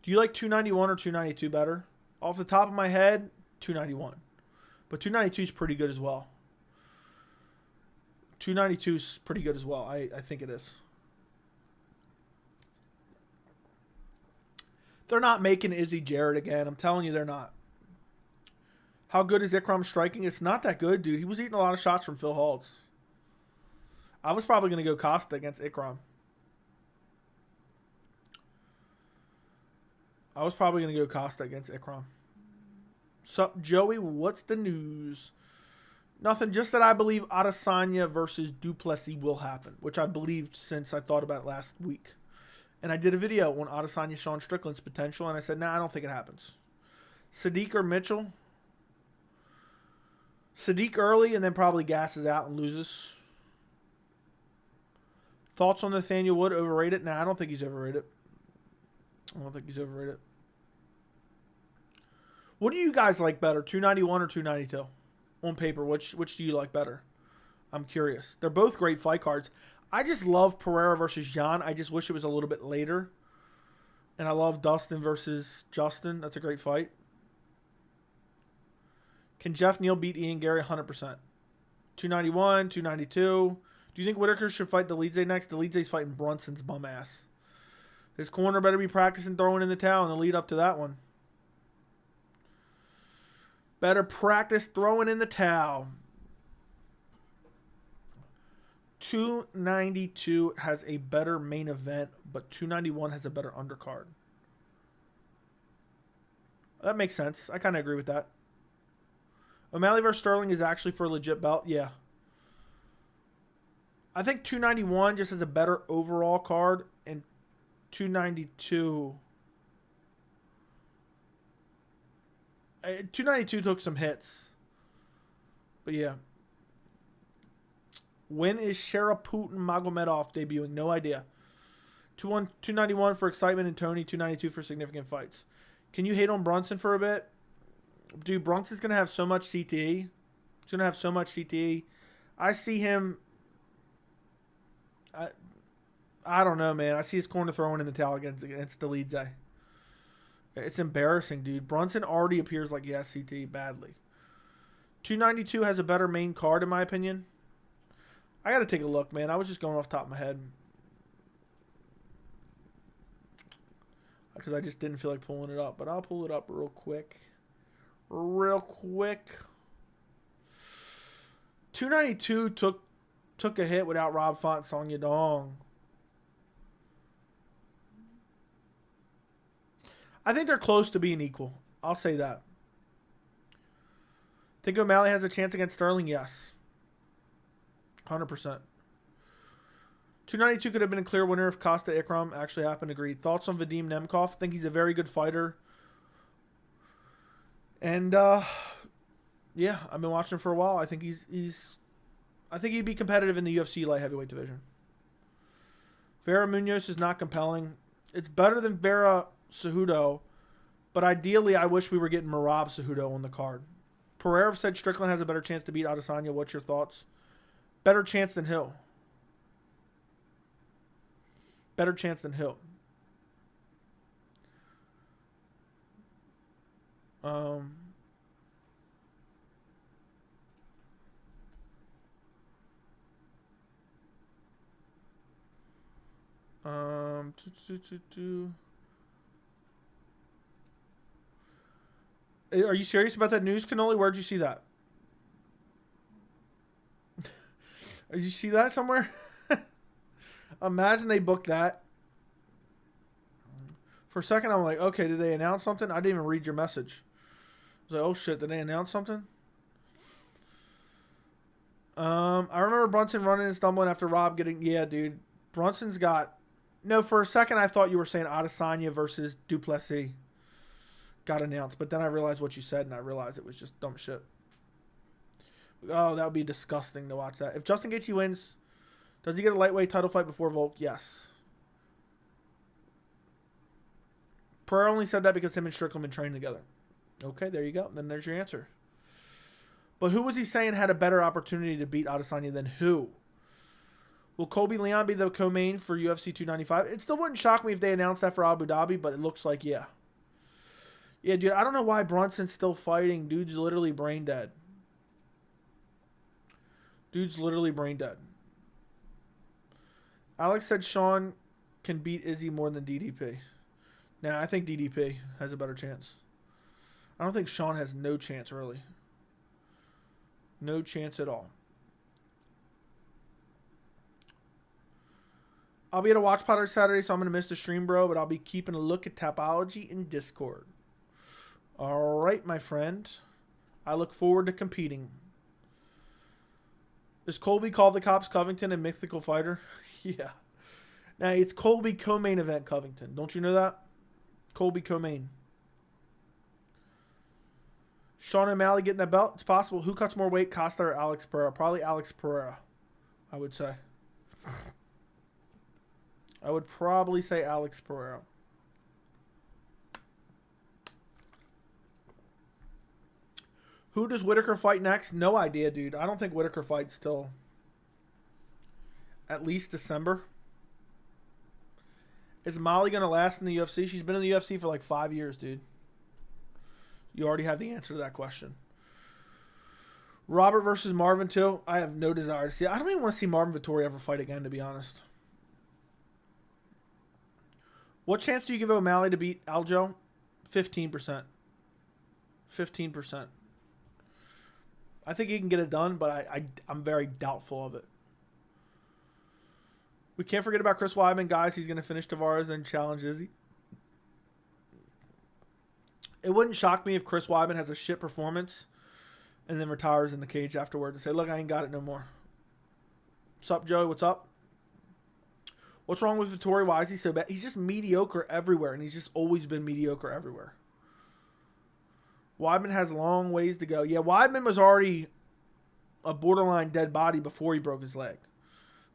Do you like 291 or 292 better? Off the top of my head, 291. But 292 is pretty good as well. 292 is pretty good as well. I think it is. They're not making Izzy Jarrett again. I'm telling you, they're not. How good is Ikram striking? It's not that good, dude. He was eating a lot of shots from Phil Halds. I was probably going to go Costa against Ikram. Sup, Joey? What's the news? Nothing. Just that I believe Adesanya versus Duplessis will happen, which I believed since I thought about it last week. And I did a video on Adesanya Sean Strickland's potential, and I said, nah, I don't think it happens. Sadiq or Mitchell? Sadiq early, and then probably gasses out and loses. Thoughts on Nathaniel Wood? Overrated? Nah, I don't think he's overrated. What do you guys like better, 291 or 292? On paper, which do you like better? I'm curious. They're both great fight cards. I just love Pereira versus Jan. I just wish it was a little bit later. And I love Dustin versus Justin. That's a great fight. Can Jeff Neal beat Ian Gary? 100%. 291, 292. Do you think Whitaker should fight Dolidze next? Dolidze's fighting Brunson's bum ass. His corner better be practicing throwing in the towel in the lead up to that one. Better practice throwing in the towel. 292 has a better main event, but 291 has a better undercard. That makes sense. I kind of agree with that. O'Malley versus Sterling is actually for a legit belt. Yeah. I think 291 just has a better overall card, and 292... 292 took some hits. But yeah. When is Sharaputin Magomedov debuting? No idea. 291 for excitement and Tony. 292 for significant fights. Can you hate on Brunson for a bit? Dude, Brunson's going to have so much CTE. He's going to have so much CTE. I see him... I don't know, man. I see his corner throwing in the towel against Dolidze. It's embarrassing, dude. Brunson already appears like he has CTE badly. 292 has a better main card, in my opinion. I got to take a look, man. I was just going off the top of my head. Because I just didn't feel like pulling it up. But I'll pull it up real quick. Real quick. 292 took a hit without Rob Font Song Yadong. I think they're close to being equal. I'll say that. Think O'Malley has a chance against Sterling? Yes. 100%. 292 could have been a clear winner if Costa Ikram actually happened. Agreed. Thoughts on Vadim Nemkov? I think he's a very good fighter. And, yeah, I've been watching him for a while. I think I think he'd be competitive in the UFC light heavyweight division. Vera Munoz is not compelling. It's better than Vera Cejudo, but ideally I wish we were getting Merab Cejudo on the card. Pereira said Strickland has a better chance to beat Adesanya. What's your thoughts? Better chance than Hill. Better chance than Hill. Are you serious about that news, Cannoli? Where'd you see that? Did you see that somewhere? Imagine they booked that. For a second, I'm like, okay, did they announce something? I didn't even read your message. I was like, oh shit, did they announce something? I remember Brunson running and stumbling after Rob getting... Yeah, dude. Brunson's got... No, for a second, I thought you were saying Adesanya versus Duplessis got announced. But then I realized what you said, and I realized it was just dumb shit. Oh, that would be disgusting to watch that. If Justin Gaethje wins, does he get a lightweight title fight before Volk? Yes. Pereira only said that because him and Strickland been training together. Okay, there you go. Then there's your answer. But who was he saying had a better opportunity to beat Adesanya than who? Will Colby Leon be the co-main for UFC 295? It still wouldn't shock me if they announced that for Abu Dhabi, but it looks like, yeah. Yeah, dude, I don't know why Brunson's still fighting. Dude's literally brain dead. Dude's literally brain dead. Alex said Sean can beat Izzy more than DDP. Nah, I think DDP has a better chance. I don't think Sean has no chance, really. No chance at all. I'll be at a watch party Saturday, so I'm going to miss the stream, bro, but I'll be keeping a look at Tapology in Discord. All right, my friend. I look forward to competing. Does Colby call the cops Covington a mythical fighter? Yeah. Now, it's Colby co-main event Covington. Don't you know that? Colby co-main. Sean O'Malley getting that belt? It's possible. Who cuts more weight, Costa or Alex Pereira? Probably Alex Pereira, I would say. I would probably say Alex Pereira. Who does Whitaker fight next? No idea, dude. I don't think Whitaker fights till at least December. Is Molly going to last in the UFC? She's been in the UFC for like 5 years, dude. You already have the answer to that question. Robert versus Marvin too. I have no desire to see it. I don't even want to see Marvin Vettori ever fight again, to be honest. What chance do you give O'Malley to beat Aljo? 15%. 15%. I think he can get it done, but I'm very doubtful of it. We can't forget about Chris Weidman, guys. He's going to finish Tavares and challenge Izzy. It wouldn't shock me if Chris Weidman has a shit performance and then retires in the cage afterwards and say, look, I ain't got it no more. What's up, Joey? What's up? What's wrong with Vettori? Why is he so bad? He's just mediocre everywhere, and he's just always been mediocre everywhere. Weidman has long ways to go. Yeah, Weidman was already a borderline dead body before he broke his leg.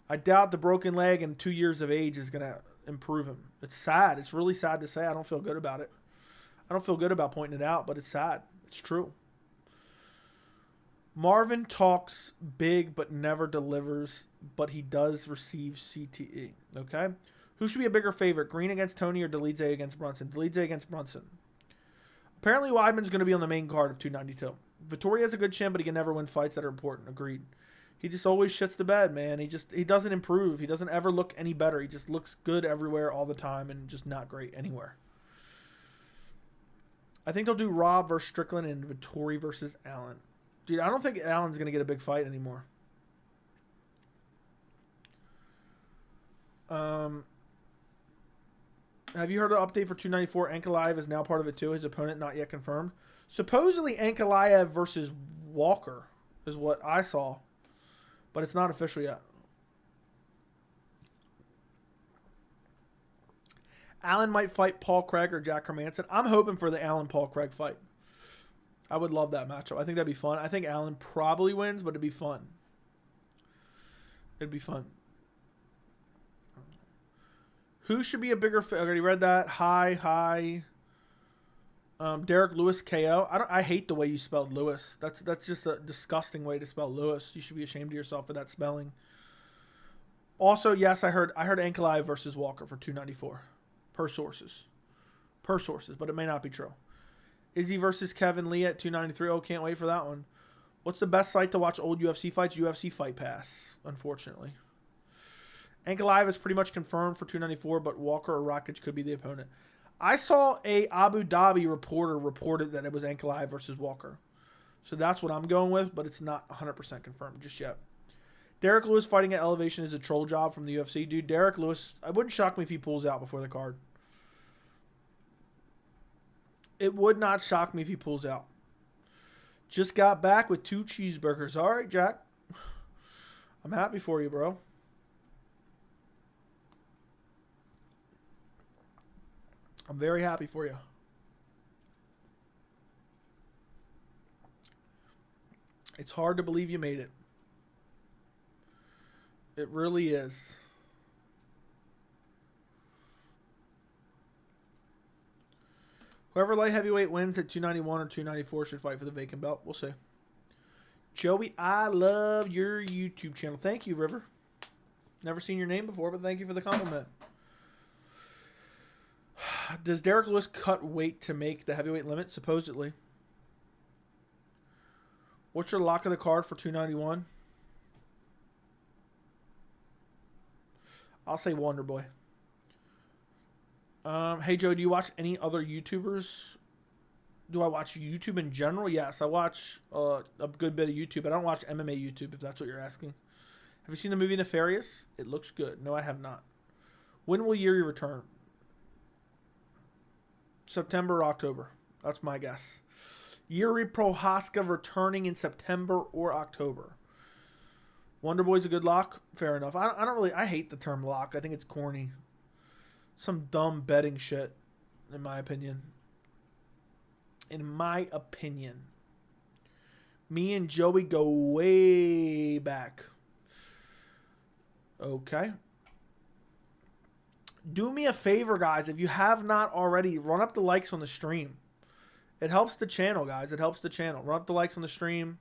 I doubt the broken leg and 2 years of age is going to improve him. It's sad. It's really sad to say. I don't feel good about it. I don't feel good about pointing it out, but it's sad. It's true. Marvin talks big but never delivers, but he does receive CTE. Okay? Who should be a bigger favorite? Green against Tony or Delize against Brunson? Delize against Brunson. Apparently, Weidman's going to be on the main card of 292. Vettori has a good chin, but he can never win fights that are important. Agreed. He just always shits the bed, man. He doesn't improve. He doesn't ever look any better. He just looks good everywhere all the time and just not great anywhere. I think they'll do Rob versus Strickland and Vettori versus Allen. Dude, I don't think Allen's going to get a big fight anymore. Have you heard of the update for 294? Ankalaev is now part of it too. His opponent not yet confirmed. Supposedly Ankalaev versus Walker is what I saw, but it's not official yet. Allen might fight Paul Craig or Jack Hermanson. I'm hoping for the Allen-Paul Craig fight. I would love that matchup. I think that'd be fun. I think Allen probably wins, but it'd be fun. It'd be fun. Who should be a bigger... I already read that. Hi. Derek Lewis KO. I hate the way you spelled Lewis. That's just a disgusting way to spell Lewis. You should be ashamed of yourself for that spelling. Also, yes, I heard Ankalaev versus Walker for 294. Per sources, but it may not be true. Izzy versus Kevin Lee at 293. Oh, can't wait for that one. What's the best site to watch old UFC fights? UFC Fight Pass, unfortunately. Ankalaev is pretty much confirmed for 294, but Walker or Rakic could be the opponent. I saw a Abu Dhabi reporter reported that it was Ankalaev versus Walker. So that's what I'm going with, but it's not 100% confirmed just yet. Derek Lewis fighting at Elevation is a troll job from the UFC. Dude, Derek Lewis, I wouldn't shock me if he pulls out before the card. It would not shock me if he pulls out. Just got back with 2 cheeseburgers. All right, Jack. I'm happy for you, bro. I'm very happy for you. It's hard to believe you made it. It really is. Whoever light heavyweight wins at 291 or 294 should fight for the vacant belt. We'll see. Joey, I love your YouTube channel. Thank you, River. Never seen your name before, but thank you for the compliment. Does Derek Lewis cut weight to make the heavyweight limit? Supposedly. What's your lock of the card for 291? I'll say Wonder Boy. Hey, Joe, do you watch any other YouTubers? Do I watch YouTube in general? Yes, I watch a good bit of YouTube. I don't watch MMA YouTube, if that's what you're asking. Have you seen the movie Nefarious? It looks good. No, I have not. When will Yuri return? September or October. That's my guess. Yuri Prohaska returning in September or October. Wonder Boy's a good lock. Fair enough. I hate the term lock. I think it's corny. Some dumb betting shit, in my opinion. In my opinion. Me and Joey go way back. Okay. Do me a favor, guys. If you have not already, run up the likes on the stream. It helps the channel, guys. It helps the channel. Run up the likes on the stream.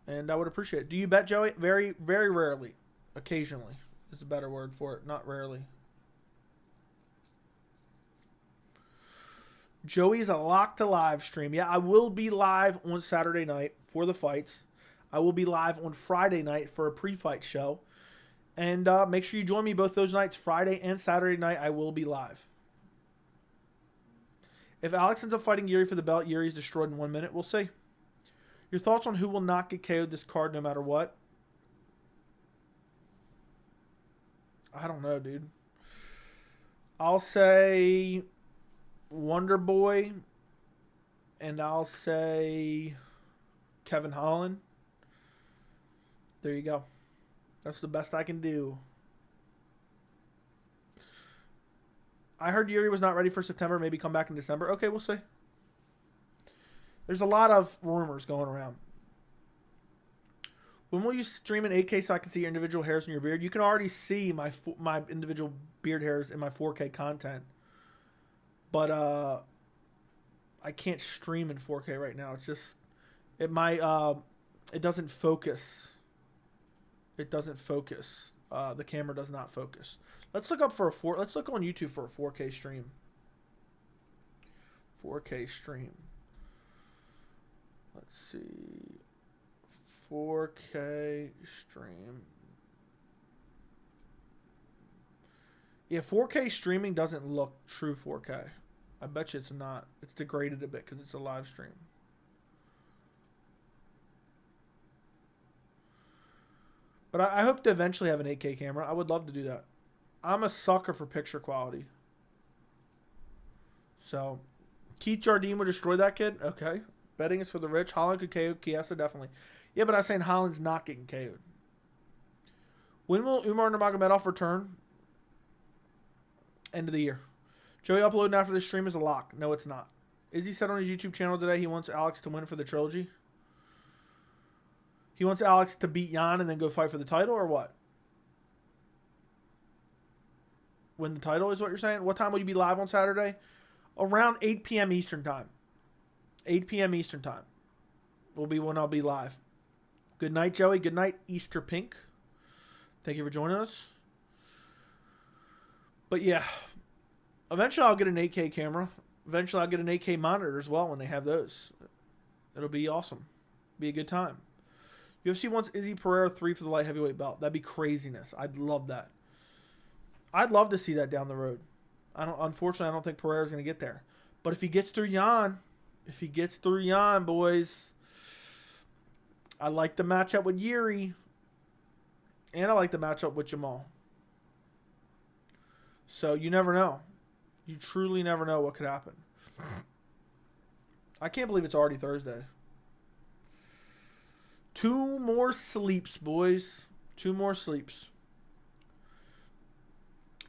And I would appreciate it. Do you bet, Joey? Very, very rarely. Occasionally is a better word for it. Not rarely. Joey is a lock to live stream. Yeah, I will be live on Saturday night for the fights. I will be live on Friday night for a pre-fight show. And make sure you join me both those nights, Friday and Saturday night. I will be live. If Alex ends up fighting Yuri for the belt, Yuri's destroyed in 1 minute. We'll see. Your thoughts on who will not get KO'd this card no matter what? I don't know, dude. I'll say Wonder Boy, and I'll say Kevin Holland. There you go. That's the best I can do. I heard Yuri was not ready for September. Maybe come back in December. Okay, we'll see. There's a lot of rumors going around. When will you stream in 8K so I can see your individual hairs in your beard? You can already see my individual beard hairs in my 4K content. But I can't stream in 4K right now. It's just it doesn't focus. It doesn't focus. The camera does not focus. Let's look up let's look on YouTube for a 4K stream. 4K stream. Let's see. 4K stream. Yeah, 4K streaming doesn't look true 4K. I bet you it's not. It's degraded a bit because it's a live stream. But I hope to eventually have an 8K camera. I would love to do that. I'm a sucker for picture quality. So, Keith Jardine would destroy that kid? Okay. Betting is for the rich. Holland could KO Chiesa, definitely. Yeah, but I was saying Holland's not getting KO'd. When will Umar Nurmagomedov return? End of the year. Joey uploading after this stream is a lock. No, it's not. Izzy said on his YouTube channel today he wants Alex to win for the trilogy. He wants Alex to beat Jan and then go fight for the title, or what? Win the title is what you're saying? What time will you be live on Saturday? Around 8 p.m. Eastern time. 8 p.m. Eastern time will be when I'll be live. Good night, Joey. Good night, Easter Pink. Thank you for joining us. But yeah, eventually I'll get an 8K camera. Eventually I'll get an 8K monitor as well when they have those. It'll be awesome. Be a good time. UFC wants Izzy Pereira 3 for the light heavyweight belt. That'd be craziness. I'd love that. I'd love to see that down the road. Unfortunately, I don't think Pereira's going to get there. But if he gets through Jan, boys, I like the matchup with Yuri, and I like the matchup with Jamal. So you never know. You truly never know what could happen. I can't believe it's already Thursday. 2 more sleeps, boys. 2 more sleeps.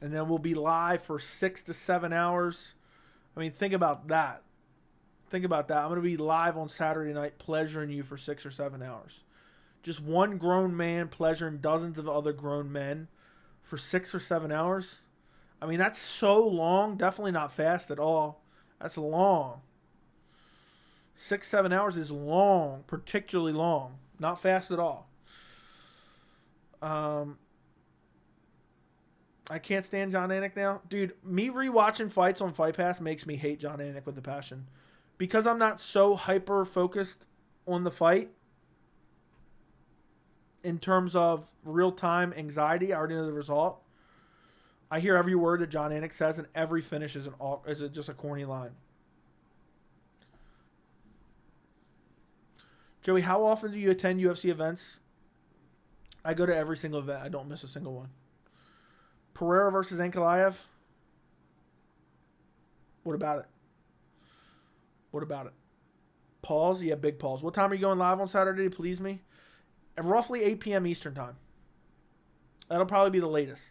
And then we'll be live for 6 to 7 hours. I mean, think about that. Think about that. I'm going to be live on Saturday night pleasuring you for 6 or 7 hours. Just one grown man pleasuring dozens of other grown men for 6 or 7 hours. I mean, that's so long. Definitely not fast at all. That's long. 6, 7 hours is long, particularly long. Not fast at all. I can't stand Jon Anik now. Dude, me rewatching fights on Fight Pass makes me hate Jon Anik with a passion. Because I'm not so hyper-focused on the fight in terms of real-time anxiety, I already know the result. I hear every word that Jon Anik says, and every finish is just a corny line. Joey, how often do you attend UFC events? I go to every single event. I don't miss a single one. Pereira versus Ankalaev? What about it? What about it? Pause? Yeah, big pause. What time are you going live on Saturday to please me? At roughly 8 p.m. Eastern time. That'll probably be the latest.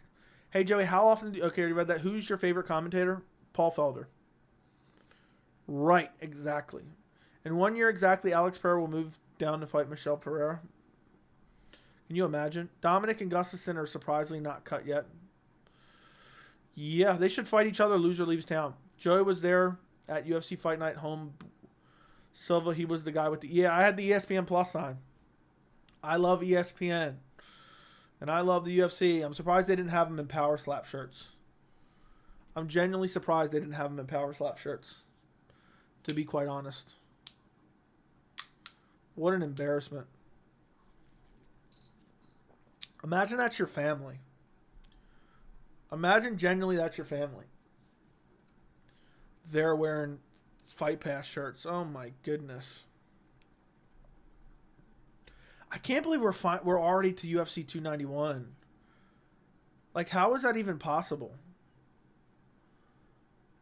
Hey, Joey, how often do... Okay, you read that. Who's your favorite commentator? Paul Felder. Right, exactly. In 1 year exactly, Alex Pereira will move down to fight Michelle Pereira. Can you imagine? Dominic and Gustafsson are surprisingly not cut yet. Yeah, they should fight each other. Loser leaves town. Joey was there at UFC Fight Night home. Silva, he was the guy with the... Yeah, I had the ESPN Plus sign. I love ESPN. And I love the UFC. I'm surprised they didn't have them in Power Slap shirts. I'm genuinely surprised they didn't have them in Power Slap shirts. to be quite honest. What an embarrassment. Imagine that's your family. Imagine genuinely that's your family. They're wearing Fight Pass shirts. Oh my goodness. I can't believe we're already to UFC 291. Like, how is that even possible?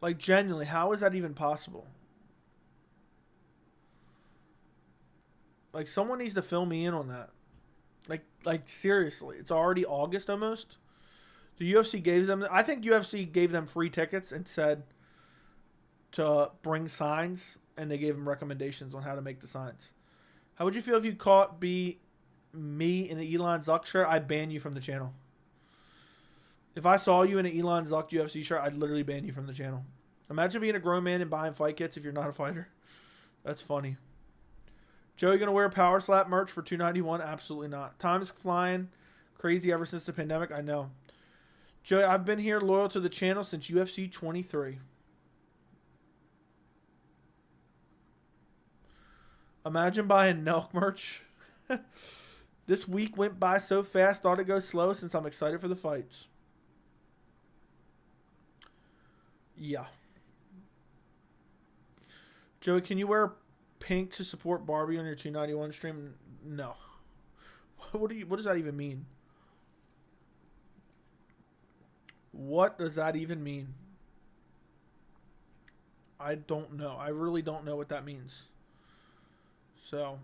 Like, genuinely, how is that even possible? Like, someone needs to fill me in on that. Like seriously, it's already August almost. The UFC gave them, I think UFC gave them free tickets and said to bring signs, and they gave them recommendations on how to make the signs. How would you feel if you caught me in the Elon Zuck shirt? I'd ban you from the channel. If I saw you in an Elon Zuck UFC shirt, I'd literally ban you from the channel. Imagine being a grown man and buying fight kits if you're not a fighter. That's funny. Joey gonna wear Power Slap merch for $291? Absolutely not. Time's flying crazy ever since the pandemic. I know. Joey, I've been here loyal to the channel since UFC 23. Imagine buying Nelk merch. This week went by so fast, thought it'd go slow since I'm excited for the fights. Yeah. Joey, can you wear pink to support Barbie on your 291 stream? No. What does that even mean? What does that even mean? I don't know. I really don't know what that means. So,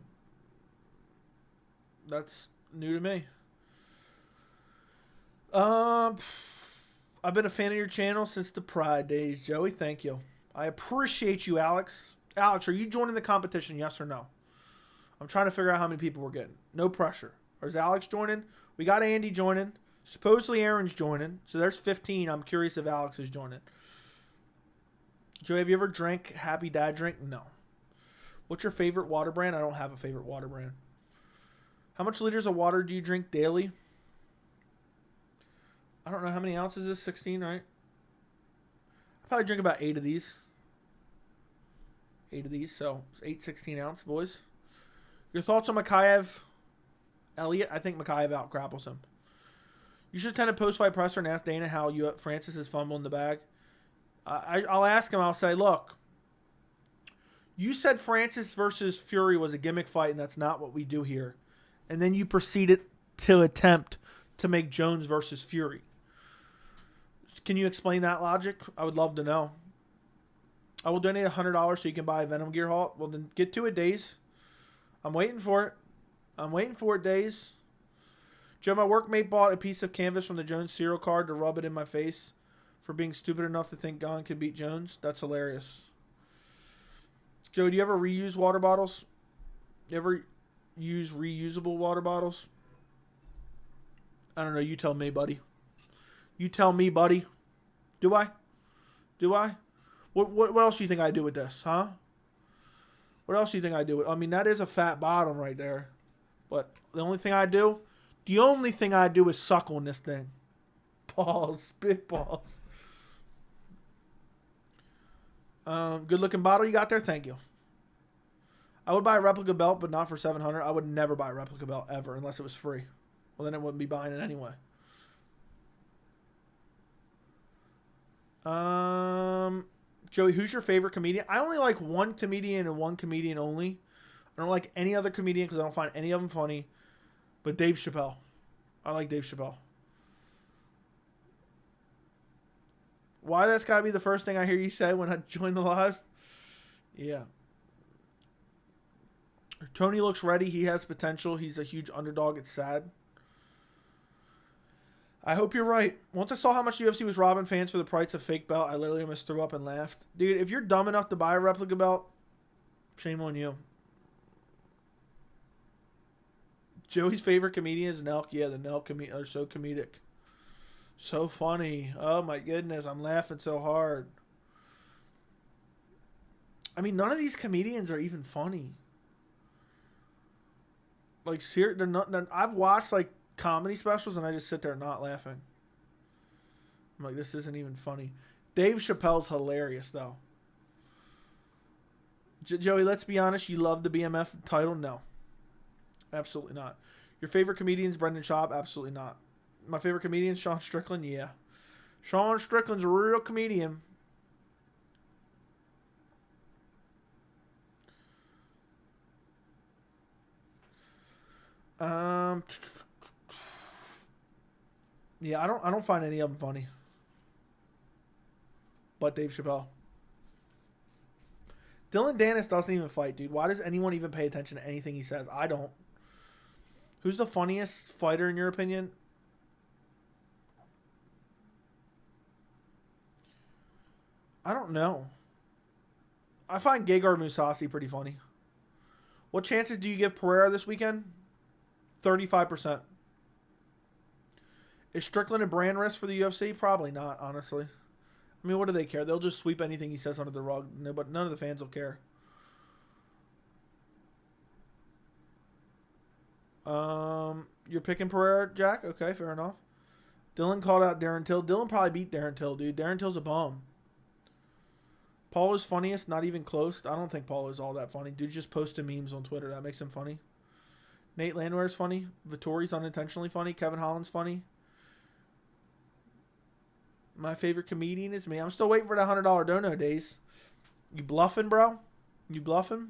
that's new to me. I've been a fan of your channel since the Pride days, Joey. Thank you. I appreciate you, Alex. Alex, are you joining the competition, yes or no? I'm trying to figure out how many people we're getting. No pressure. Or is Alex joining? We got Andy joining. Supposedly Aaron's joining. So there's 15. I'm curious if Alex is joining. Joey, have you ever drank Happy Dad drink? No. What's your favorite water brand? I don't have a favorite water brand. How much liters of water do you drink daily? I don't know. How many ounces is 16, right? I probably drink about 8 of these. 8 of these, so it's 8 16-ounce, boys. Your thoughts on Makayev Elliott? I think Makayev out-grapples him. You should attend a post-fight presser and ask Dana how Francis is fumbling the bag. I'll ask him. I'll say, look, you said Francis versus Fury was a gimmick fight, and that's not what we do here. And then you proceeded to attempt to make Jones versus Fury. Can you explain that logic? I would love to know. I will donate $100 so you can buy a Venom Gear Halt. Well, then get to it, Days. I'm waiting for it. I'm waiting for it, Days. Joe, my workmate bought a piece of canvas from the Jones serial card to rub it in my face for being stupid enough to think Gon could beat Jones. That's hilarious. Joe, do you ever reuse water bottles? You ever use reusable water bottles? I don't know. You tell me, buddy. You tell me, buddy. Do I? Do I? What else do you think I do with this, huh? What else do you think I do with? I mean, that is a fat bottom right there. But the only thing I do is suck on this thing. Balls, big balls. Good looking bottle you got there. Thank you. I would buy a replica belt, but not for $700. I would never buy a replica belt ever unless it was free. Well, then I wouldn't be buying it anyway. Joey, who's your favorite comedian? I only like one comedian and one comedian only. I don't like any other comedian because I don't find any of them funny. But Dave Chappelle. I like Dave Chappelle. Why that's got to be the first thing I hear you say when I join the live? Yeah. Tony looks ready. He has potential. He's a huge underdog. It's sad. I hope you're right. Once I saw how much UFC was robbing fans for the price of fake belt, I literally almost threw up and laughed. Dude, if you're dumb enough to buy a replica belt, shame on you. Joey's favorite comedian is Nelk. Yeah, the Nelk are so comedic. So funny. Oh my goodness, I'm laughing so hard. I mean, none of these comedians are even funny. Like, they're not. I've watched like comedy specials and I just sit there not laughing. I'm like, this isn't even funny. Dave Chappelle's hilarious though. Joey, let's be honest. You love the BMF title? No. Absolutely not. Your favorite comedian's Brendan Schaub? Absolutely not. My favorite comedian, Sean Strickland? Yeah. Sean Strickland's a real comedian. Yeah, I don't find any of them funny. But Dave Chappelle. Dylan Dennis doesn't even fight, dude. Why does anyone even pay attention to anything he says? I don't. Who's the funniest fighter in your opinion? I don't know. I find Gegard Mousasi pretty funny. What chances do you give Pereira this weekend? 35%. Is Strickland a brand risk for the UFC? Probably not, honestly. I mean, what do they care? They'll just sweep anything he says under the rug. No, but none of the fans will care. You're picking Pereira, Jack? Okay, fair enough. Dylan called out Darren Till. Dylan probably beat Darren Till, dude. Darren Till's a bum. Paulo's funniest, not even close. I don't think Paulo's all that funny. Dude's just posting memes on Twitter. That makes him funny. Nate Landwehr's funny. Vittori's unintentionally funny. Kevin Holland's funny. My favorite comedian is me. I'm still waiting for that $100 dono days. You bluffing, bro? You bluffing?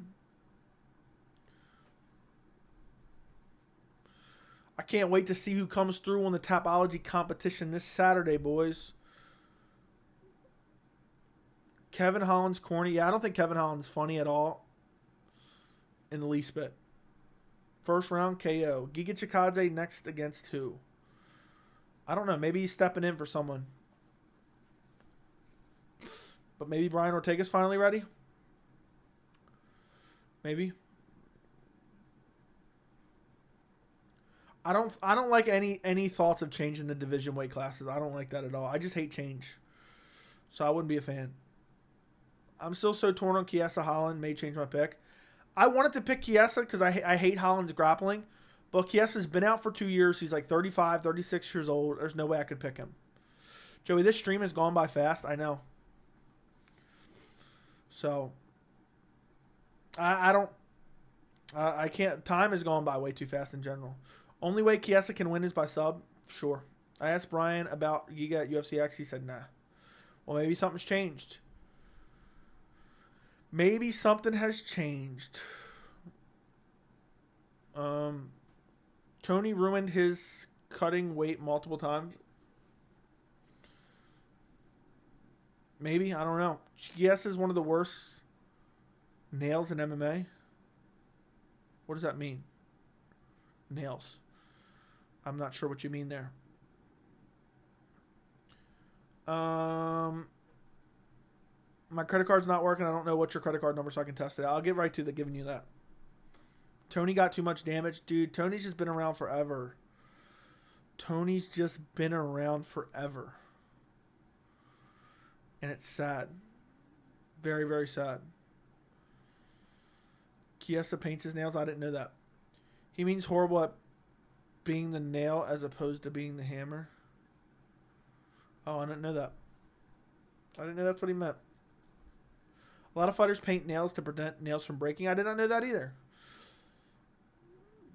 I can't wait to see who comes through on the Tapology competition this Saturday, boys. Kevin Holland's corny. Yeah, I don't think Kevin Holland's funny at all. In the least bit. First round KO. Giga Chikadze next against who? I don't know. Maybe he's stepping in for someone. But maybe Brian Ortega's finally ready? Maybe. I don't like any thoughts of changing the division weight classes. I don't like that at all. I just hate change. So I wouldn't be a fan. I'm still so torn on Chiesa Holland. May change my pick. I wanted to pick Chiesa because I hate Holland's grappling. But Chiesa's been out for 2 years. He's like 35, 36 years old. There's no way I could pick him. Joey, this stream has gone by fast. I know. So, I can't. Time has gone by way too fast in general. Only way Chiesa can win is by sub. Sure. I asked Brian about Giga at UFC X. He said, nah. Well, maybe something's changed. Maybe something has changed. Tony ruined his cutting weight multiple times. Maybe. I don't know. Chiesa is one of the worst nails in MMA. What does that mean? Nails. I'm not sure what you mean there. My credit card's not working. I don't know what's your credit card number so I can test it. I'll get right to giving you that. Tony got too much damage. Dude, Tony's just been around forever. Tony's just been around forever. And it's sad. Very, very sad. Chiesa paints his nails. I didn't know that. He means horrible at being the nail as opposed to being the hammer. Oh, I didn't know that. I didn't know that's what he meant. A lot of fighters paint nails to prevent nails from breaking. I did not know that either.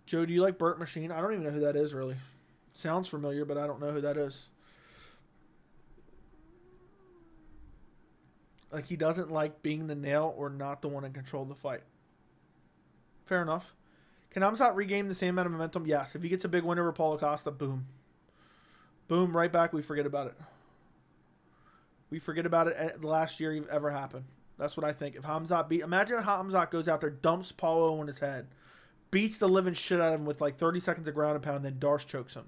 Joe, do you like Burnt Machine? I don't even know who that is, really. Sounds familiar, but I don't know who that is. Like, he doesn't like being the nail or not the one in control of the fight. Fair enough. Can Hamzat regain the same amount of momentum? Yes. If he gets a big win over Paulo Costa, boom. Boom, right back. We forget about it. We forget about it the last year it ever happened. That's what I think. If Hamzat imagine if Hamzat goes out there, dumps Paulo on his head, beats the living shit out of him with like 30 seconds of ground and pound, then Darce chokes him.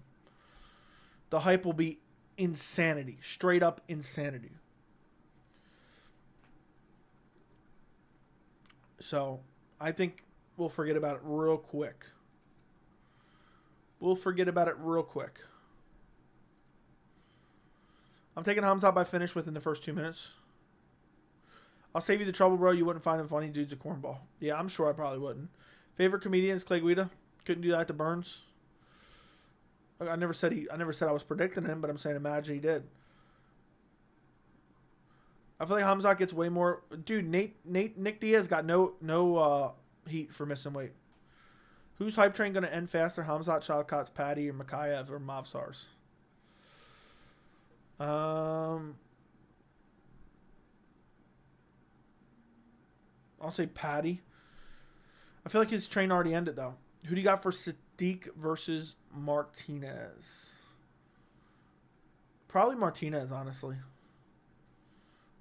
The hype will be insanity. Straight up insanity. So, I think we'll forget about it real quick. We'll forget about it real quick. I'm taking Hamzat by finish within the first 2 minutes. I'll save you the trouble, bro. You wouldn't find him funny. Dude's a cornball. Yeah, I'm sure I probably wouldn't. Favorite comedians, Clay Guida. Couldn't do that to Burns. I never said I was predicting him, but I'm saying imagine he did. I feel like Hamzat gets way more. Dude, Nick Diaz got no heat for missing weight. Who's hype train going to end faster? Hamzat, Shavkat's, Patty, or Makayev, or Mavsars? I'll say Patty. I feel like his train already ended, though. Who do you got for Sadiq versus Martinez? Probably Martinez, honestly.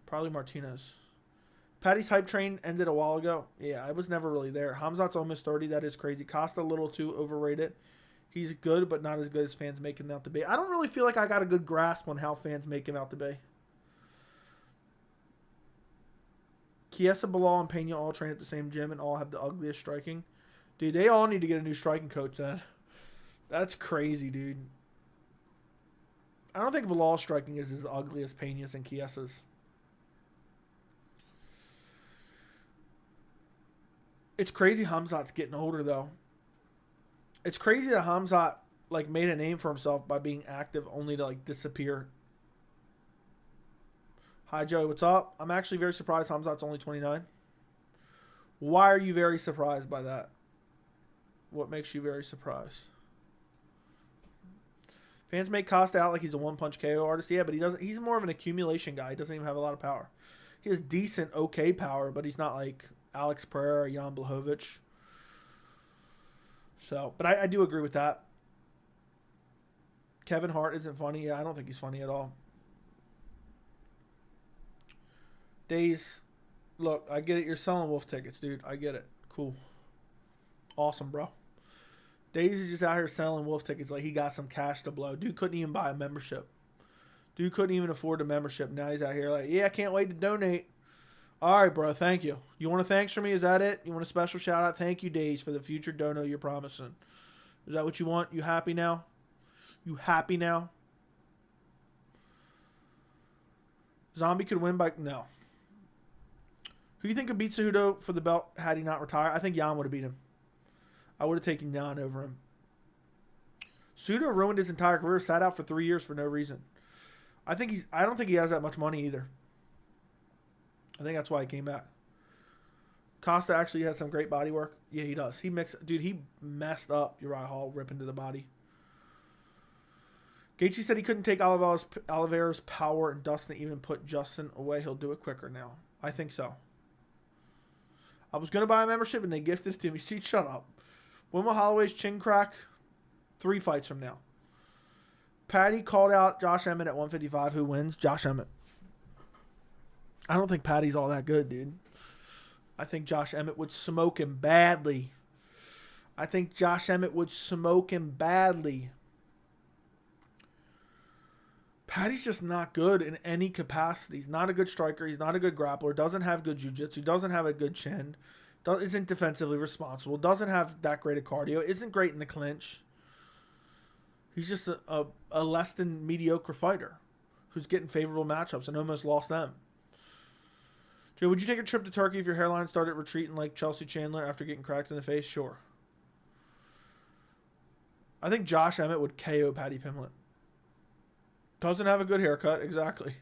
Probably Martinez. Patty's hype train ended a while ago. Yeah, I was never really there. Hamzat's almost 30. That is crazy. Costa a little too overrated. He's good, but not as good as fans make him out to be. I don't really feel like I got a good grasp on how fans make him out to be. Chiesa, Bilal, and Pena all train at the same gym and all have the ugliest striking. Dude, they all need to get a new striking coach then. That's crazy, dude. I don't think Bilal's striking is as ugly as Pena's and Chiesa's. It's crazy Hamzat's getting older, though. It's crazy that Hamzat, like, made a name for himself by being active only to, like, disappear. Hi, Joey. What's up? I'm actually very surprised Hamzat's only 29. Why are you very surprised by that? What makes you very surprised? Fans make Costa out like he's a one-punch KO artist. Yeah, but he doesn't. He's more of an accumulation guy. He doesn't even have a lot of power. He has decent, okay power, but he's not like Alex Pereira or Jan Blachowicz. So, but I do agree with that. Kevin Hart isn't funny. Yeah, I don't think he's funny at all. Days, look, I get it. You're selling wolf tickets, dude. I get it. Cool. Awesome, bro. Days is just out here selling wolf tickets like he got some cash to blow. Dude couldn't even buy a membership. Dude couldn't even afford a membership. Now he's out here like, yeah, I can't wait to donate. All right, bro. Thank you. You want a thanks from me? Is that it? You want a special shout out? Thank you, Days, for the future dono you're promising. Is that what you want? You happy now? You happy now? Zombie could win by... No. Who do you think could beat Cejudo for the belt had he not retired? I think Jan would have beat him. I would have taken Jan over him. Cejudo ruined his entire career, sat out for 3 years for no reason. I don't think he has that much money either. I think that's why he came back. Costa actually has some great body work. Yeah, he does. He messed up Uriah Hall, ripping to the body. Gaethje said he couldn't take Oliveira's power, and Dustin even put Justin away. He'll do it quicker now. I think so. I was going to buy a membership, and they gifted it to me. Shut up. When will Holloway's chin crack? 3 fights from now. Patty called out Josh Emmett at 155. Who wins? Josh Emmett. I don't think Patty's all that good, dude. I think Josh Emmett would smoke him badly. Patty's just not good in any capacity. He's not a good striker. He's not a good grappler. Doesn't have good jiu-jitsu. Doesn't have a good chin. Isn't defensively responsible. Doesn't have that great of cardio. Isn't great in the clinch. He's just a less than mediocre fighter who's getting favorable matchups and almost lost them. Joe, would you take a trip to Turkey if your hairline started retreating like Chelsea Chandler after getting cracked in the face? Sure. I think Josh Emmett would KO Paddy Pimblett. Doesn't have a good haircut. Exactly.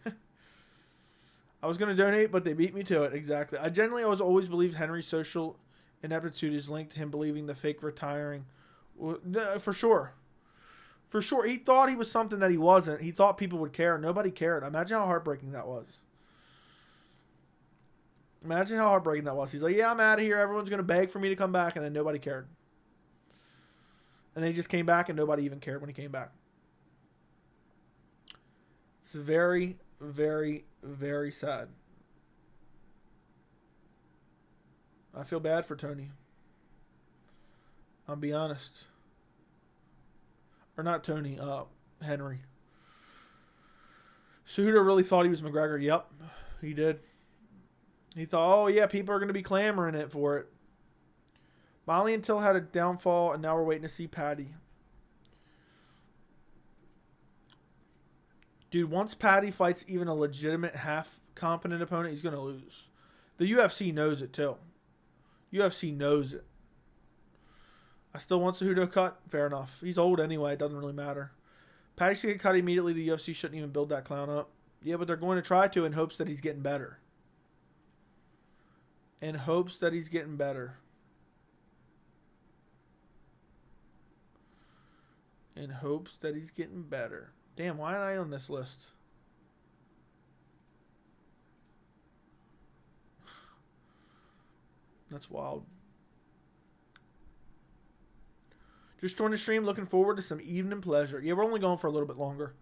I was going to donate, but they beat me to it. Exactly. I always believed Henry's social ineptitude is linked to him believing the fake retiring. For sure. For sure. He thought he was something that he wasn't. He thought people would care. Nobody cared. Imagine how heartbreaking that was. He's like, yeah, I'm out of here. Everyone's going to beg for me to come back. And then nobody cared. And then he just came back and nobody even cared when he came back. It's very, very, very sad. I feel bad for Tony. I'll be honest. Or not Tony, Henry. Cejudo really thought he was McGregor. Yep, he did. He thought, oh, yeah, people are going to be clamoring it for it. Molly and Till had a downfall, and now we're waiting to see Patty. Dude, once Patty fights even a legitimate half-competent opponent, he's going to lose. The UFC knows it, too. UFC knows it. I still want Cejudo cut? Fair enough. He's old anyway. It doesn't really matter. Patty should get cut immediately. The UFC shouldn't even build that clown up. Yeah, but they're going to try to in hopes that he's getting better. In hopes that he's getting better. In hopes that he's getting better. Damn, why am I on this list? That's wild. Just joined the stream. Looking forward to some evening pleasure. Yeah, we're only going for a little bit longer.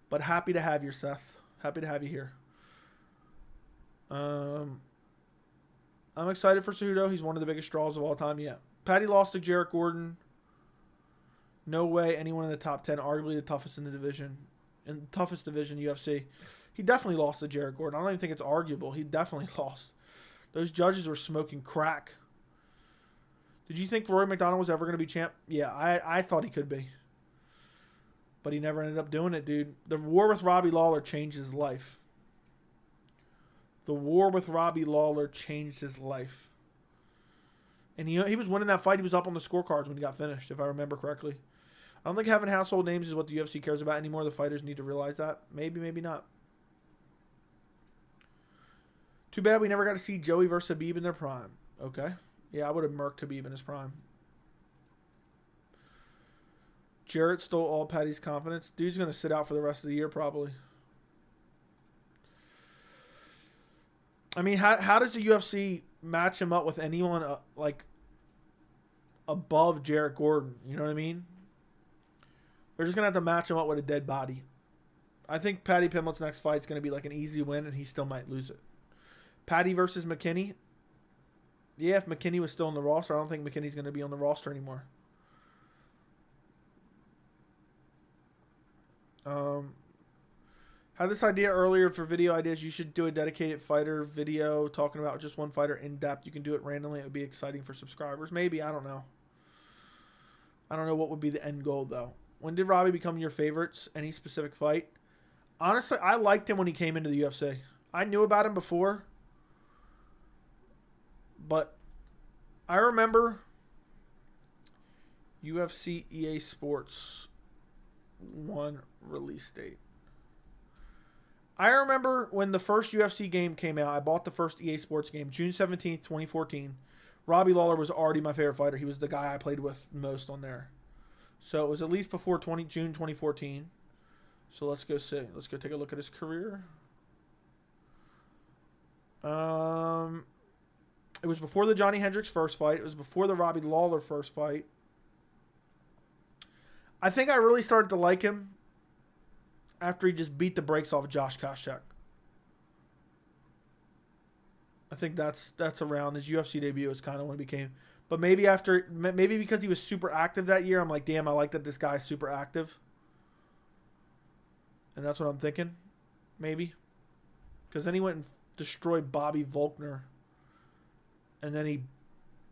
But happy to have you, Seth. Happy to have you here. I'm excited for Cejudo. He's one of the biggest draws of all time. Yeah. Patty lost to Jarrett Gordon. No way anyone in the top 10. Arguably the toughest in the division. In the toughest division, UFC. He definitely lost to Jarrett Gordon. I don't even think it's arguable. He definitely lost. Those judges were smoking crack. Did you think Rory McDonald was ever going to be champ? Yeah, I thought he could be. But he never ended up doing it, dude. The war with Robbie Lawler changed his life. The war with Robbie Lawler changed his life. And he was winning that fight. He was up on the scorecards when he got finished, if I remember correctly. I don't think having household names is what the UFC cares about anymore. The fighters need to realize that. Maybe, maybe not. Too bad we never got to see Joey versus Khabib in their prime. Okay. Yeah, I would have murked Khabib in his prime. Jarrett stole all Patty's confidence. Dude's going to sit out for the rest of the year probably. I mean, how does the UFC match him up with anyone like above Jarrett Gordon? You know what I mean? They're just going to have to match him up with a dead body. I think Paddy Pimblett's next fight is going to be like an easy win, and he still might lose it. Paddy versus McKinney. Yeah, if McKinney was still on the roster, I don't think McKinney's going to be on the roster anymore. Had this idea earlier for video ideas. You should do a dedicated fighter video talking about just one fighter in depth. You can do it randomly. It would be exciting for subscribers. Maybe. I don't know. I don't know what would be the end goal, though. When did Robbie become your favorites? Any specific fight? Honestly, I liked him when he came into the UFC. I knew about him before. But I remember UFC EA Sports 1 release date. I remember when the first UFC game came out, I bought the first EA Sports game, June 17th, 2014. Robbie Lawler was already my favorite fighter. He was the guy I played with most on there. So it was at least before June 2014. So let's go see. Let's go take a look at his career. It was before the Johnny Hendricks first fight. It was before the Robbie Lawler first fight. I think I really started to like him after he just beat the brakes off Josh Koscheck. I think that's around his UFC debut is kind of when it became. But maybe because he was super active that year, I'm like, damn, I like that this guy's super active. And that's what I'm thinking. Maybe. Because then he went and destroyed Bobby Volkner. And then he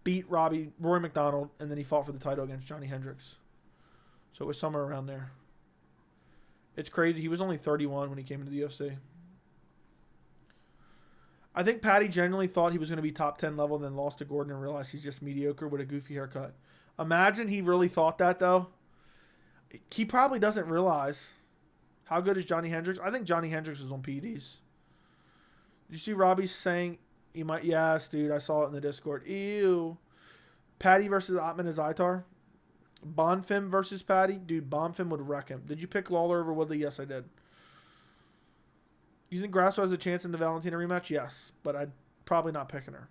beat Rory McDonald. And then he fought for the title against Johnny Hendricks. So it was somewhere around there. It's crazy. He was only 31 when he came into the UFC. I think Patty genuinely thought he was going to be top 10 level, then lost to Gordon and realized he's just mediocre with a goofy haircut. Imagine he really thought that, though. He probably doesn't realize how good is Johnny Hendricks. I think Johnny Hendricks is on PEDs. Did you see Robbie saying he might? Yes, dude. I saw it in the Discord. Ew. Patty versus Otman Azaitar. Bonfim versus Patty. Dude, Bonfim would wreck him. Did you pick Lawler over Woodley? Yes, I did. You think Grasso has a chance in the Valentina rematch? Yes, but I'd probably not picking her.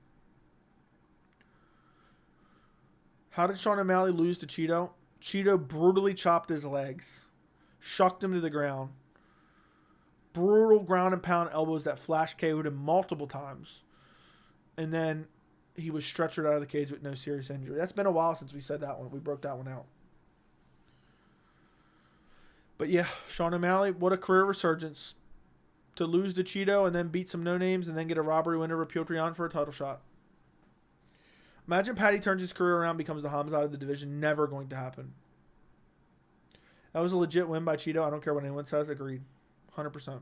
How did Sean O'Malley lose to Cheeto? Cheeto brutally chopped his legs. Shucked him to the ground. Brutal ground and pound elbows that flash KO'd him multiple times. And then he was stretchered out of the cage with no serious injury. That's been a while since we said that one. We broke that one out. But yeah, Sean O'Malley, what a career resurgence. To lose to Cheeto and then beat some no-names and then get a robbery win over Piotr Jan for a title shot. Imagine Patty turns his career around and becomes the Hamzat of the division. Never going to happen. That was a legit win by Cheeto. I don't care what anyone says. Agreed. 100%.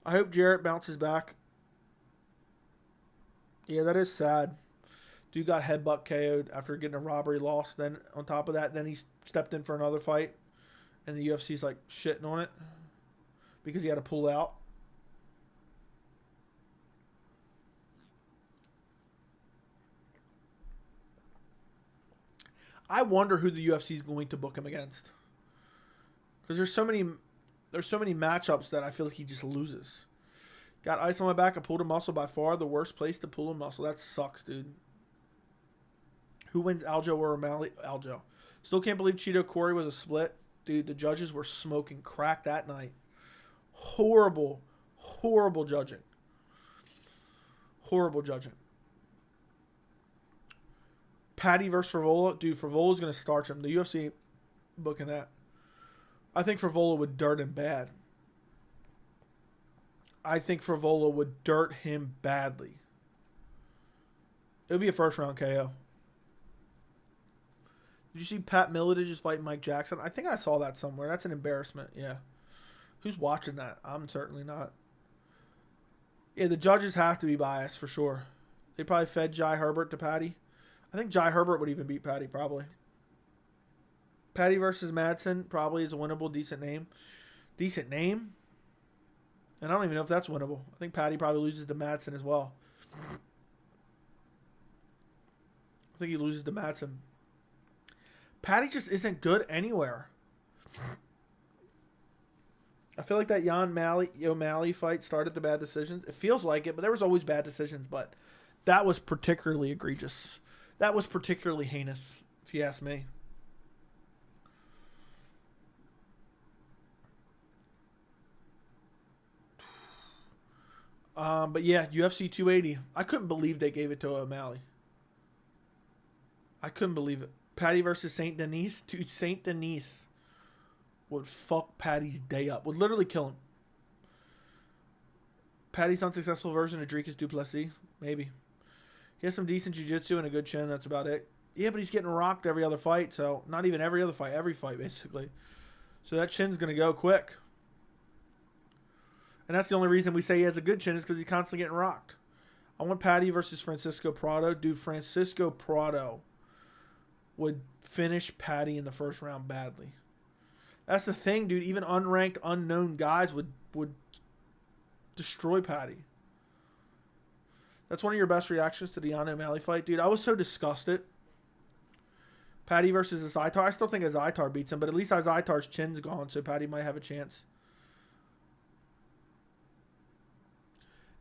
I hope Jarrett bounces back. Yeah, that is sad. Dude got headbutt KO'd after getting a robbery loss. Then on top of that, then he stepped in for another fight. And the UFC's like shitting on it. because he had to pull out. I wonder who the UFC is going to book him against. Because there's so many matchups that I feel like he just loses. Got ice on my back. I pulled a muscle. By far the worst place to pull a muscle. That sucks, dude. Who wins, Aljo or O'Malley? Aljo. Still can't believe Cheeto Corey was a split. Dude, the judges were smoking crack that night. Horrible, horrible judging. Horrible judging. Patty versus Favola. Dude, Favola's going to starch him. The UFC ain't booking that. I think Favola would dirt him bad. I think Favola would dirt him badly. It would be a first-round KO. Did you see Pat Miletich just fighting Mike Jackson? I think I saw that somewhere. That's an embarrassment. Yeah. Who's watching that? I'm certainly not. Yeah, the judges have to be biased for sure. They probably fed Jai Herbert to Patty. I think Jai Herbert would even beat Patty, probably. Patty versus Madsen probably is a winnable, decent name. Decent name? And I don't even know if that's winnable. I think Patty probably loses to Madsen as well. I think he loses to Madsen. Patty just isn't good anywhere. I feel like that Jan O'Malley fight started the bad decisions. It feels like it, but there was always bad decisions. But that was particularly egregious. That was particularly heinous, if you ask me. But yeah, UFC 280. I couldn't believe they gave it to O'Malley. I couldn't believe it. Patty versus Saint Denis. Dude, Saint Denis would fuck Patty's day up. Would literally kill him. Patty's unsuccessful version of Dricus Duplessis. Maybe. He has some decent jiu-jitsu and a good chin. That's about it. Yeah, but he's getting rocked every other fight. So, not even every other fight. Every fight, basically. So, that chin's going to go quick. And that's the only reason we say he has a good chin is because he's constantly getting rocked. I want Patty versus Francisco Prado. Dude, Francisco Prado would finish Patty in the first round badly. That's the thing, dude. Even unranked, unknown guys would destroy Patty. That's one of your best reactions to the Jan O'Malley fight, dude. I was so disgusted. Patty versus Azaitar. I still think Azaitar beats him, but at least Azaitar's chin's gone, so Patty might have a chance.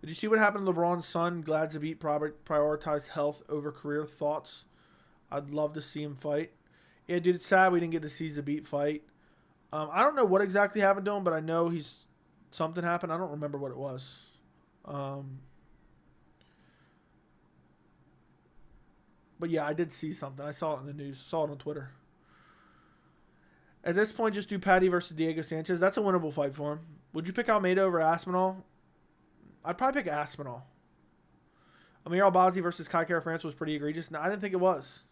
Did you see what happened to LeBron's son? Glad to beat prioritized health over career. Thoughts? I'd love to see him fight. Yeah, dude, it's sad we didn't get to see Zabit fight. I don't know what exactly happened to him, but I know something happened. I don't remember what it was. But yeah, I did see something. I saw it in the news. Saw it on Twitter. At this point, just do Patty versus Diego Sanchez. That's a winnable fight for him. Would you pick Almeida over Aspinall? I'd probably pick Aspinall. Amir Albazi versus Kai Kara France was pretty egregious. No, I didn't think it was.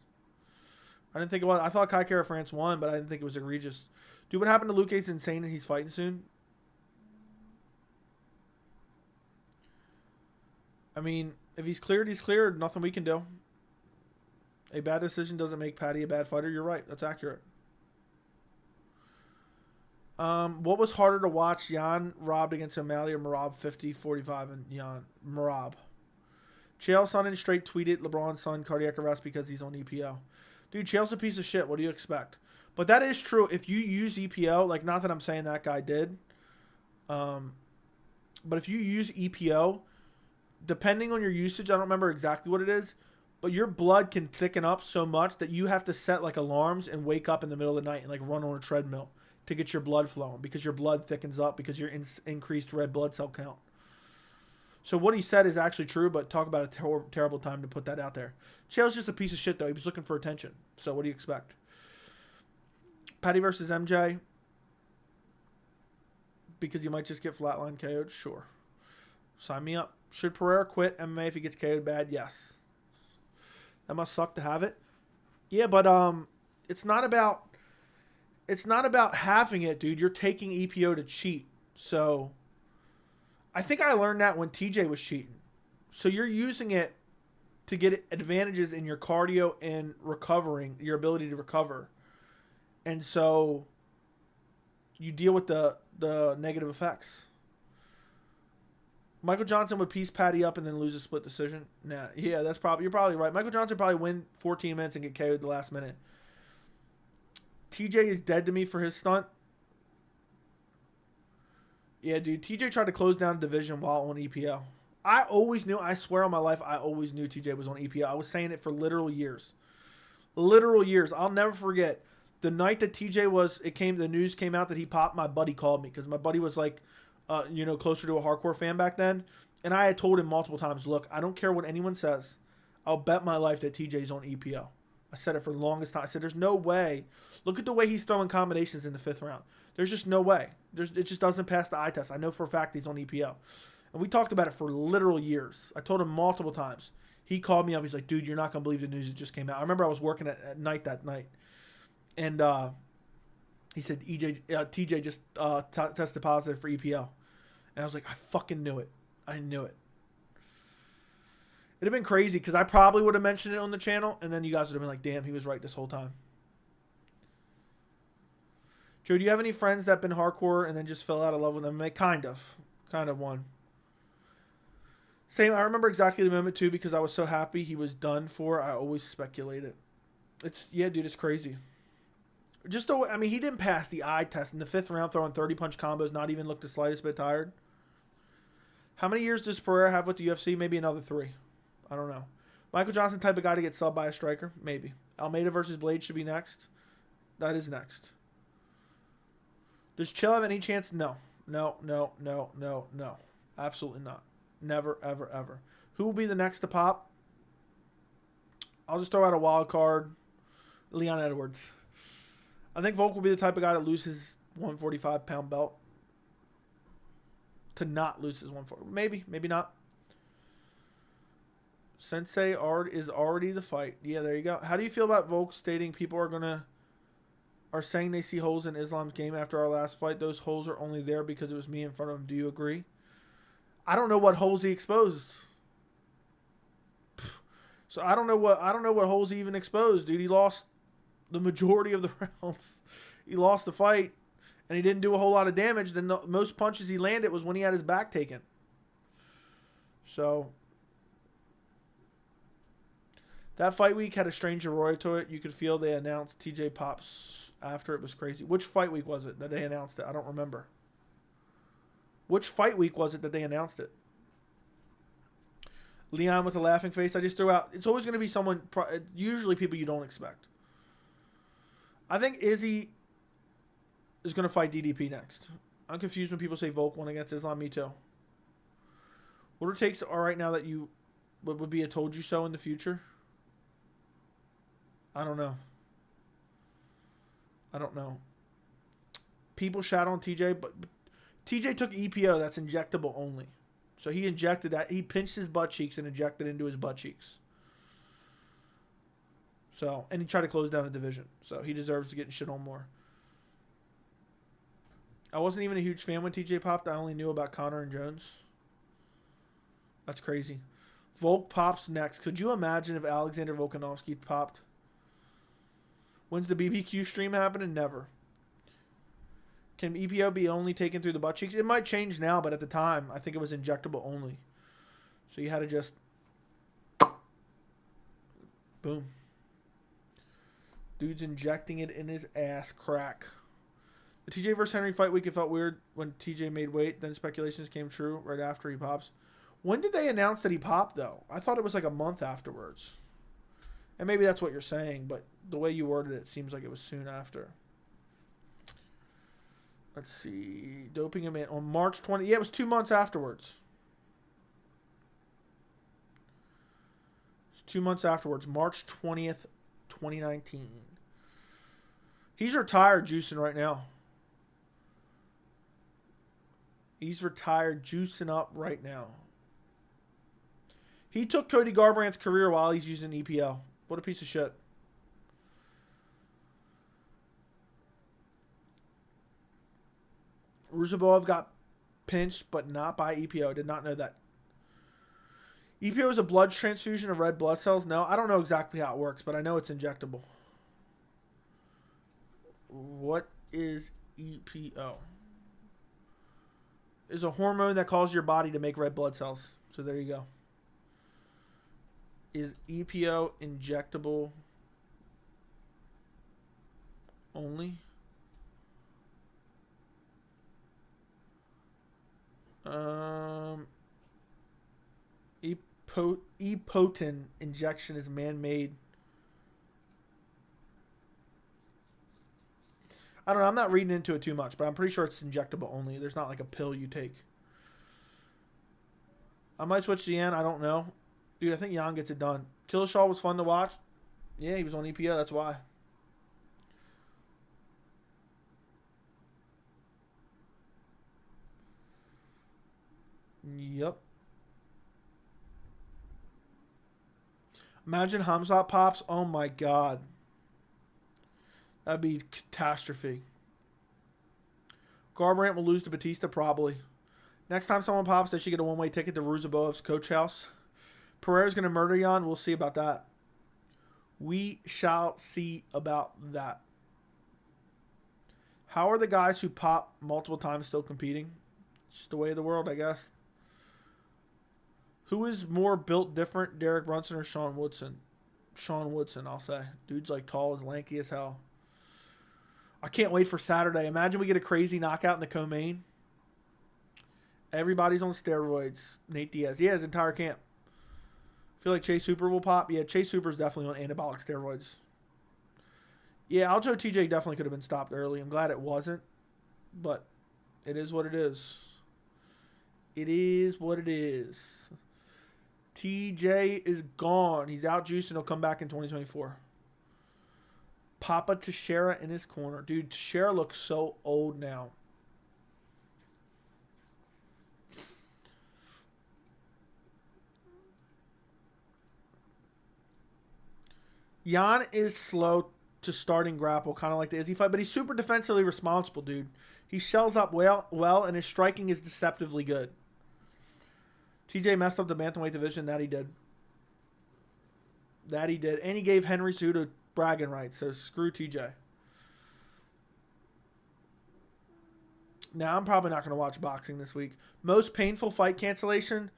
I thought Kai Kara France won, but I didn't think it was egregious. Dude, what happened to Luque's insane and he's fighting soon? I mean, if he's cleared, he's cleared. Nothing we can do. A bad decision doesn't make Patty a bad fighter. You're right. That's accurate. What was harder to watch? Jan robbed against O'Malley or Merab 50-45 and Jan Merab. Chael's son in straight tweeted LeBron's son cardiac arrest because he's on EPO. Dude, Chael's a piece of shit. What do you expect? But that is true. If you use EPO, like not that I'm saying that guy did, but if you use EPO, depending on your usage, I don't remember exactly what it is, but your blood can thicken up so much that you have to set like alarms and wake up in the middle of the night and like run on a treadmill to get your blood flowing because your blood thickens up because you're increased red blood cell count. So what he said is actually true, but talk about a terrible time to put that out there. Chael's just a piece of shit, though. He was looking for attention. So what do you expect? Patty versus MJ. Because you might just get flatline KO'd? Sure. Sign me up. Should Pereira quit MMA if he gets KO'd bad? Yes. That must suck to have it. Yeah, but it's not about having it, dude. You're taking EPO to cheat. So I think I learned that when TJ was cheating. So you're using it to get advantages in your cardio and recovering, your ability to recover. And so you deal with the negative effects. Michael Johnson would piece Patty up and then lose a split decision. Nah, yeah, you're probably right. Michael Johnson would probably win 14 minutes and get KO'd the last minute. TJ is dead to me for his stunt. Yeah, dude, TJ tried to close down division while on EPO. I always knew, I swear on my life, I always knew TJ was on EPO. I was saying it for literal years. Literal years. I'll never forget. The night that TJ was, the news came out that he popped, my buddy called me because my buddy was like, closer to a hardcore fan back then. And I had told him multiple times, look, I don't care what anyone says. I'll bet my life that TJ's on EPO. I said it for the longest time. I said, there's no way. Look at the way he's throwing combinations in the 5th round. There's just no way. It just doesn't pass the eye test. I know for a fact he's on EPO. And we talked about it for literal years. I told him multiple times. He called me up. He's like, dude, you're not going to believe the news that just came out. I remember I was working at night that night. And he said, TJ just tested positive for EPO. And I was like, I fucking knew it. I knew it. It'd have been crazy because I probably would have mentioned it on the channel. And then you guys would have been like, damn, he was right this whole time. Joe, do you have any friends that have been hardcore and then just fell out of love with them? Kind of one. Same. I remember exactly the moment too because I was so happy he was done for. I always speculated. Yeah, dude, it's crazy. Just though, I mean, he didn't pass the eye test in the 5th round, throwing 30-punch combos, not even looked the slightest bit tired. How many years does Pereira have with the UFC? Maybe another 3. I don't know. Michael Johnson type of guy to get subbed by a striker? Maybe. Almeida versus Blade should be next. That is next. Does Chill have any chance? No. No. Absolutely not. Never, ever, ever. Who will be the next to pop? I'll just throw out a wild card. Leon Edwards. I think Volk will be the type of guy to lose his 145-pound belt. To not lose his 140. Maybe. Maybe not. Sensei is already the fight. Yeah, there you go. How do you feel about Volk stating people are saying they see holes in Islam's game after our last fight? Those holes are only there because it was me in front of him. Do you agree? I don't know what holes he exposed. So I don't know what holes he even exposed, dude. He lost the majority of the rounds. He lost the fight, and he didn't do a whole lot of damage. The most punches he landed was when he had his back taken. So that fight week had a strange aura to it. You could feel they announced TJ Pops after. It was crazy. Which fight week was it that they announced it? I don't remember. Which fight week was it that they announced it? Leon with a laughing face. I just threw out. It's always going to be someone, usually people you don't expect. I think Izzy is going to fight DDP next. I'm confused when people say Volk won against Islam. Me too. What it takes are right now that you would be a told you so in the future? I don't know. People shout on TJ, but TJ took EPO. That's injectable only. So he injected that. He pinched his butt cheeks and injected into his butt cheeks. So, and he tried to close down the division. So he deserves to get shit on more. I wasn't even a huge fan when TJ popped. I only knew about Connor and Jones. That's crazy. Volk pops next. Could you imagine if Alexander Volkanovski popped? When's the BBQ stream happening? Never. Can EPO be only taken through the butt cheeks? It might change now, but at the time, I think it was injectable only. So you had to just... boom. Dude's injecting it in his ass crack. The TJ versus Henry fight week, it felt weird when TJ made weight. Then speculations came true right after he pops. When did they announce that he popped, though? I thought it was like a month afterwards. And maybe that's what you're saying, but the way you worded it seems like it was soon after. Let's see. Doping him in on March 20. Yeah, it was 2 months afterwards. It's 2 months afterwards. March 20th, 2019. He's retired juicing right now. He's retired juicing up right now. He took Cody Garbrandt's career while he's using EPO. What a piece of shit. Ruzabov got pinched, but not by EPO. Did not know that. EPO is a blood transfusion of red blood cells? No, I don't know exactly how it works, but I know it's injectable. What is EPO? EPO is a hormone that causes your body to make red blood cells. So there you go. Is EPO injectable only? Epotin injection is man-made. I don't know. I'm not reading into it too much, but I'm pretty sure it's injectable only. There's not like a pill you take. I might switch to Jan. I don't know. Dude, I think Jan gets it done. Killshaw was fun to watch. Yeah, he was on EPO. That's why. Yep. Imagine Hamzat pops. Oh my god. That'd be catastrophe. Garbrandt will lose to Batista, probably. Next time someone pops, they should get a one-way ticket to Ruzabov's coach house. Pereira's going to murder Jan. We'll see about that. We shall see about that. How are the guys who pop multiple times still competing? Just the way of the world, I guess. Who is more built different, Derek Brunson or Sean Woodson? Sean Woodson, I'll say. Dude's like tall as lanky as hell. I can't wait for Saturday. Imagine we get a crazy knockout in the co-main. Everybody's on steroids. Nate Diaz. Yeah, his entire camp. I feel like Chase Hooper will pop. Yeah, Chase Hooper's definitely on anabolic steroids. Yeah, Aljo TJ definitely could have been stopped early. I'm glad it wasn't. But it is what it is. It is what it is. TJ is gone. He's out juiced and he'll come back in 2024. Papa Teixeira in his corner. Dude, Teixeira looks so old now. Jan is slow to starting grapple, kind of like the Izzy fight, but he's super defensively responsible, dude. He shells up well, and his striking is deceptively good. TJ messed up the bantamweight division. That he did. That he did. And he gave Henry Cejudo bragging rights, so screw TJ. Now, I'm probably not going to watch boxing this week. Most painful fight cancellation,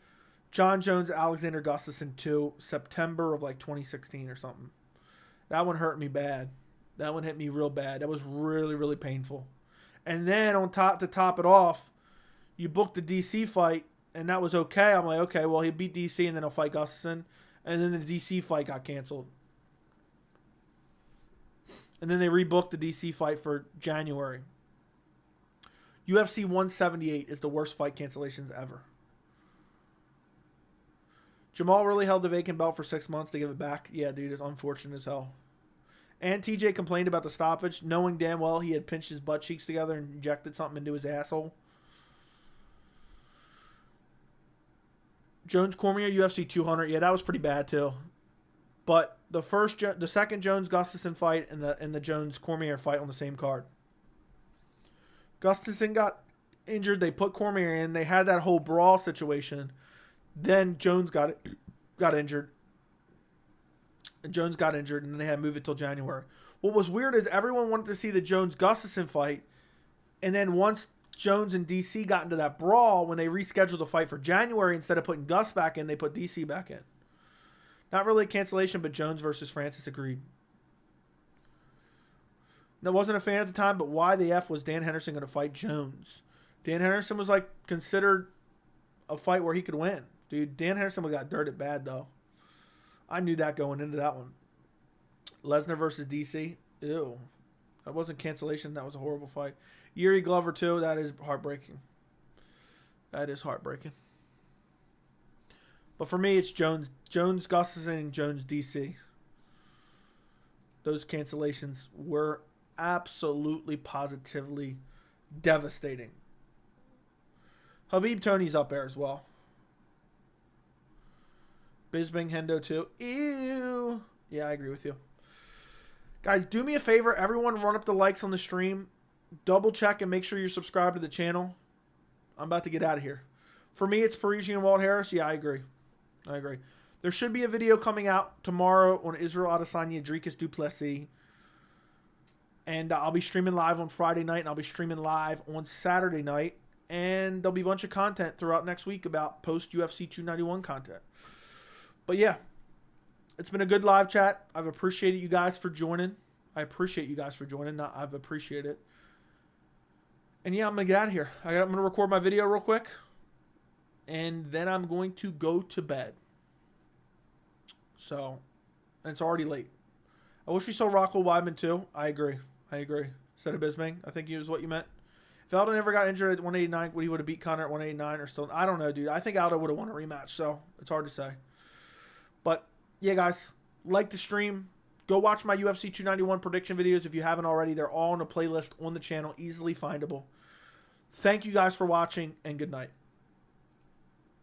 John Jones, Alexander Gustafsson 2, September of like 2016 or something. That one hurt me bad. That one hit me real bad. That was really, really painful. And then on top to top it off, you booked the DC fight, and that was okay. I'm like, okay, well, he beat DC, and then he'll fight Gustafsson. And then the DC fight got canceled. And then they rebooked the DC fight for January. UFC 178 is the worst fight cancellations ever. Jamal really held the vacant belt for 6 months to give it back. Yeah, dude, it's unfortunate as hell. And TJ complained about the stoppage, knowing damn well he had pinched his butt cheeks together and injected something into his asshole. Jones Cormier, UFC 200. Yeah, that was pretty bad too. But the second Jones Gustafsson fight and the Jones Cormier fight on the same card. Gustafsson got injured. They put Cormier in. They had that whole brawl situation. Then Jones got injured. And Jones got injured, and then they had to move it till January. What was weird is everyone wanted to see the Jones-Gustafsson fight, and then once Jones and DC got into that brawl, when they rescheduled the fight for January, instead of putting Gus back in, they put DC back in. Not really a cancellation, but Jones versus Francis agreed. I wasn't a fan at the time, but why the F was Dan Henderson going to fight Jones? Dan Henderson was like considered a fight where he could win. Dude, Dan Henderson got dirted bad, though. I knew that going into that one. Lesnar versus DC. Ew. That wasn't cancellation. That was a horrible fight. Yuri Glover, too. That is heartbreaking. That is heartbreaking. But for me, it's Jones Gustafsson, and Jones DC. Those cancellations were absolutely, positively devastating. Habib Tony's up there as well. Bisping Hendo too. Ew. Yeah, I agree with you. Guys, do me a favor. Everyone run up the likes on the stream. Double check and make sure you're subscribed to the channel. I'm about to get out of here. For me, it's Parisian Walt Harris. Yeah, I agree. I agree. There should be a video coming out tomorrow on Israel Adesanya, Dricus du Plessis. And I'll be streaming live on Friday night, and I'll be streaming live on Saturday night. And there'll be a bunch of content throughout next week about post-UFC 291 content. But yeah, it's been a good live chat. I've appreciated you guys for joining. I appreciate you guys for joining. I've appreciated it. And yeah, I'm going to get out of here. I'm going to record my video real quick. And then I'm going to go to bed. So, and it's already late. I wish we saw Rocco Weidman too. I agree. Instead of Bisming, I think he was what you meant. If Aldo never got injured at 189, would he would have beat Conor at 189 or still? I don't know, dude. I think Aldo would have won a rematch, so it's hard to say. But yeah, guys, like the stream. Go watch my UFC 291 prediction videos if you haven't already. They're all on a playlist on the channel, easily findable. Thank you guys for watching, and good night.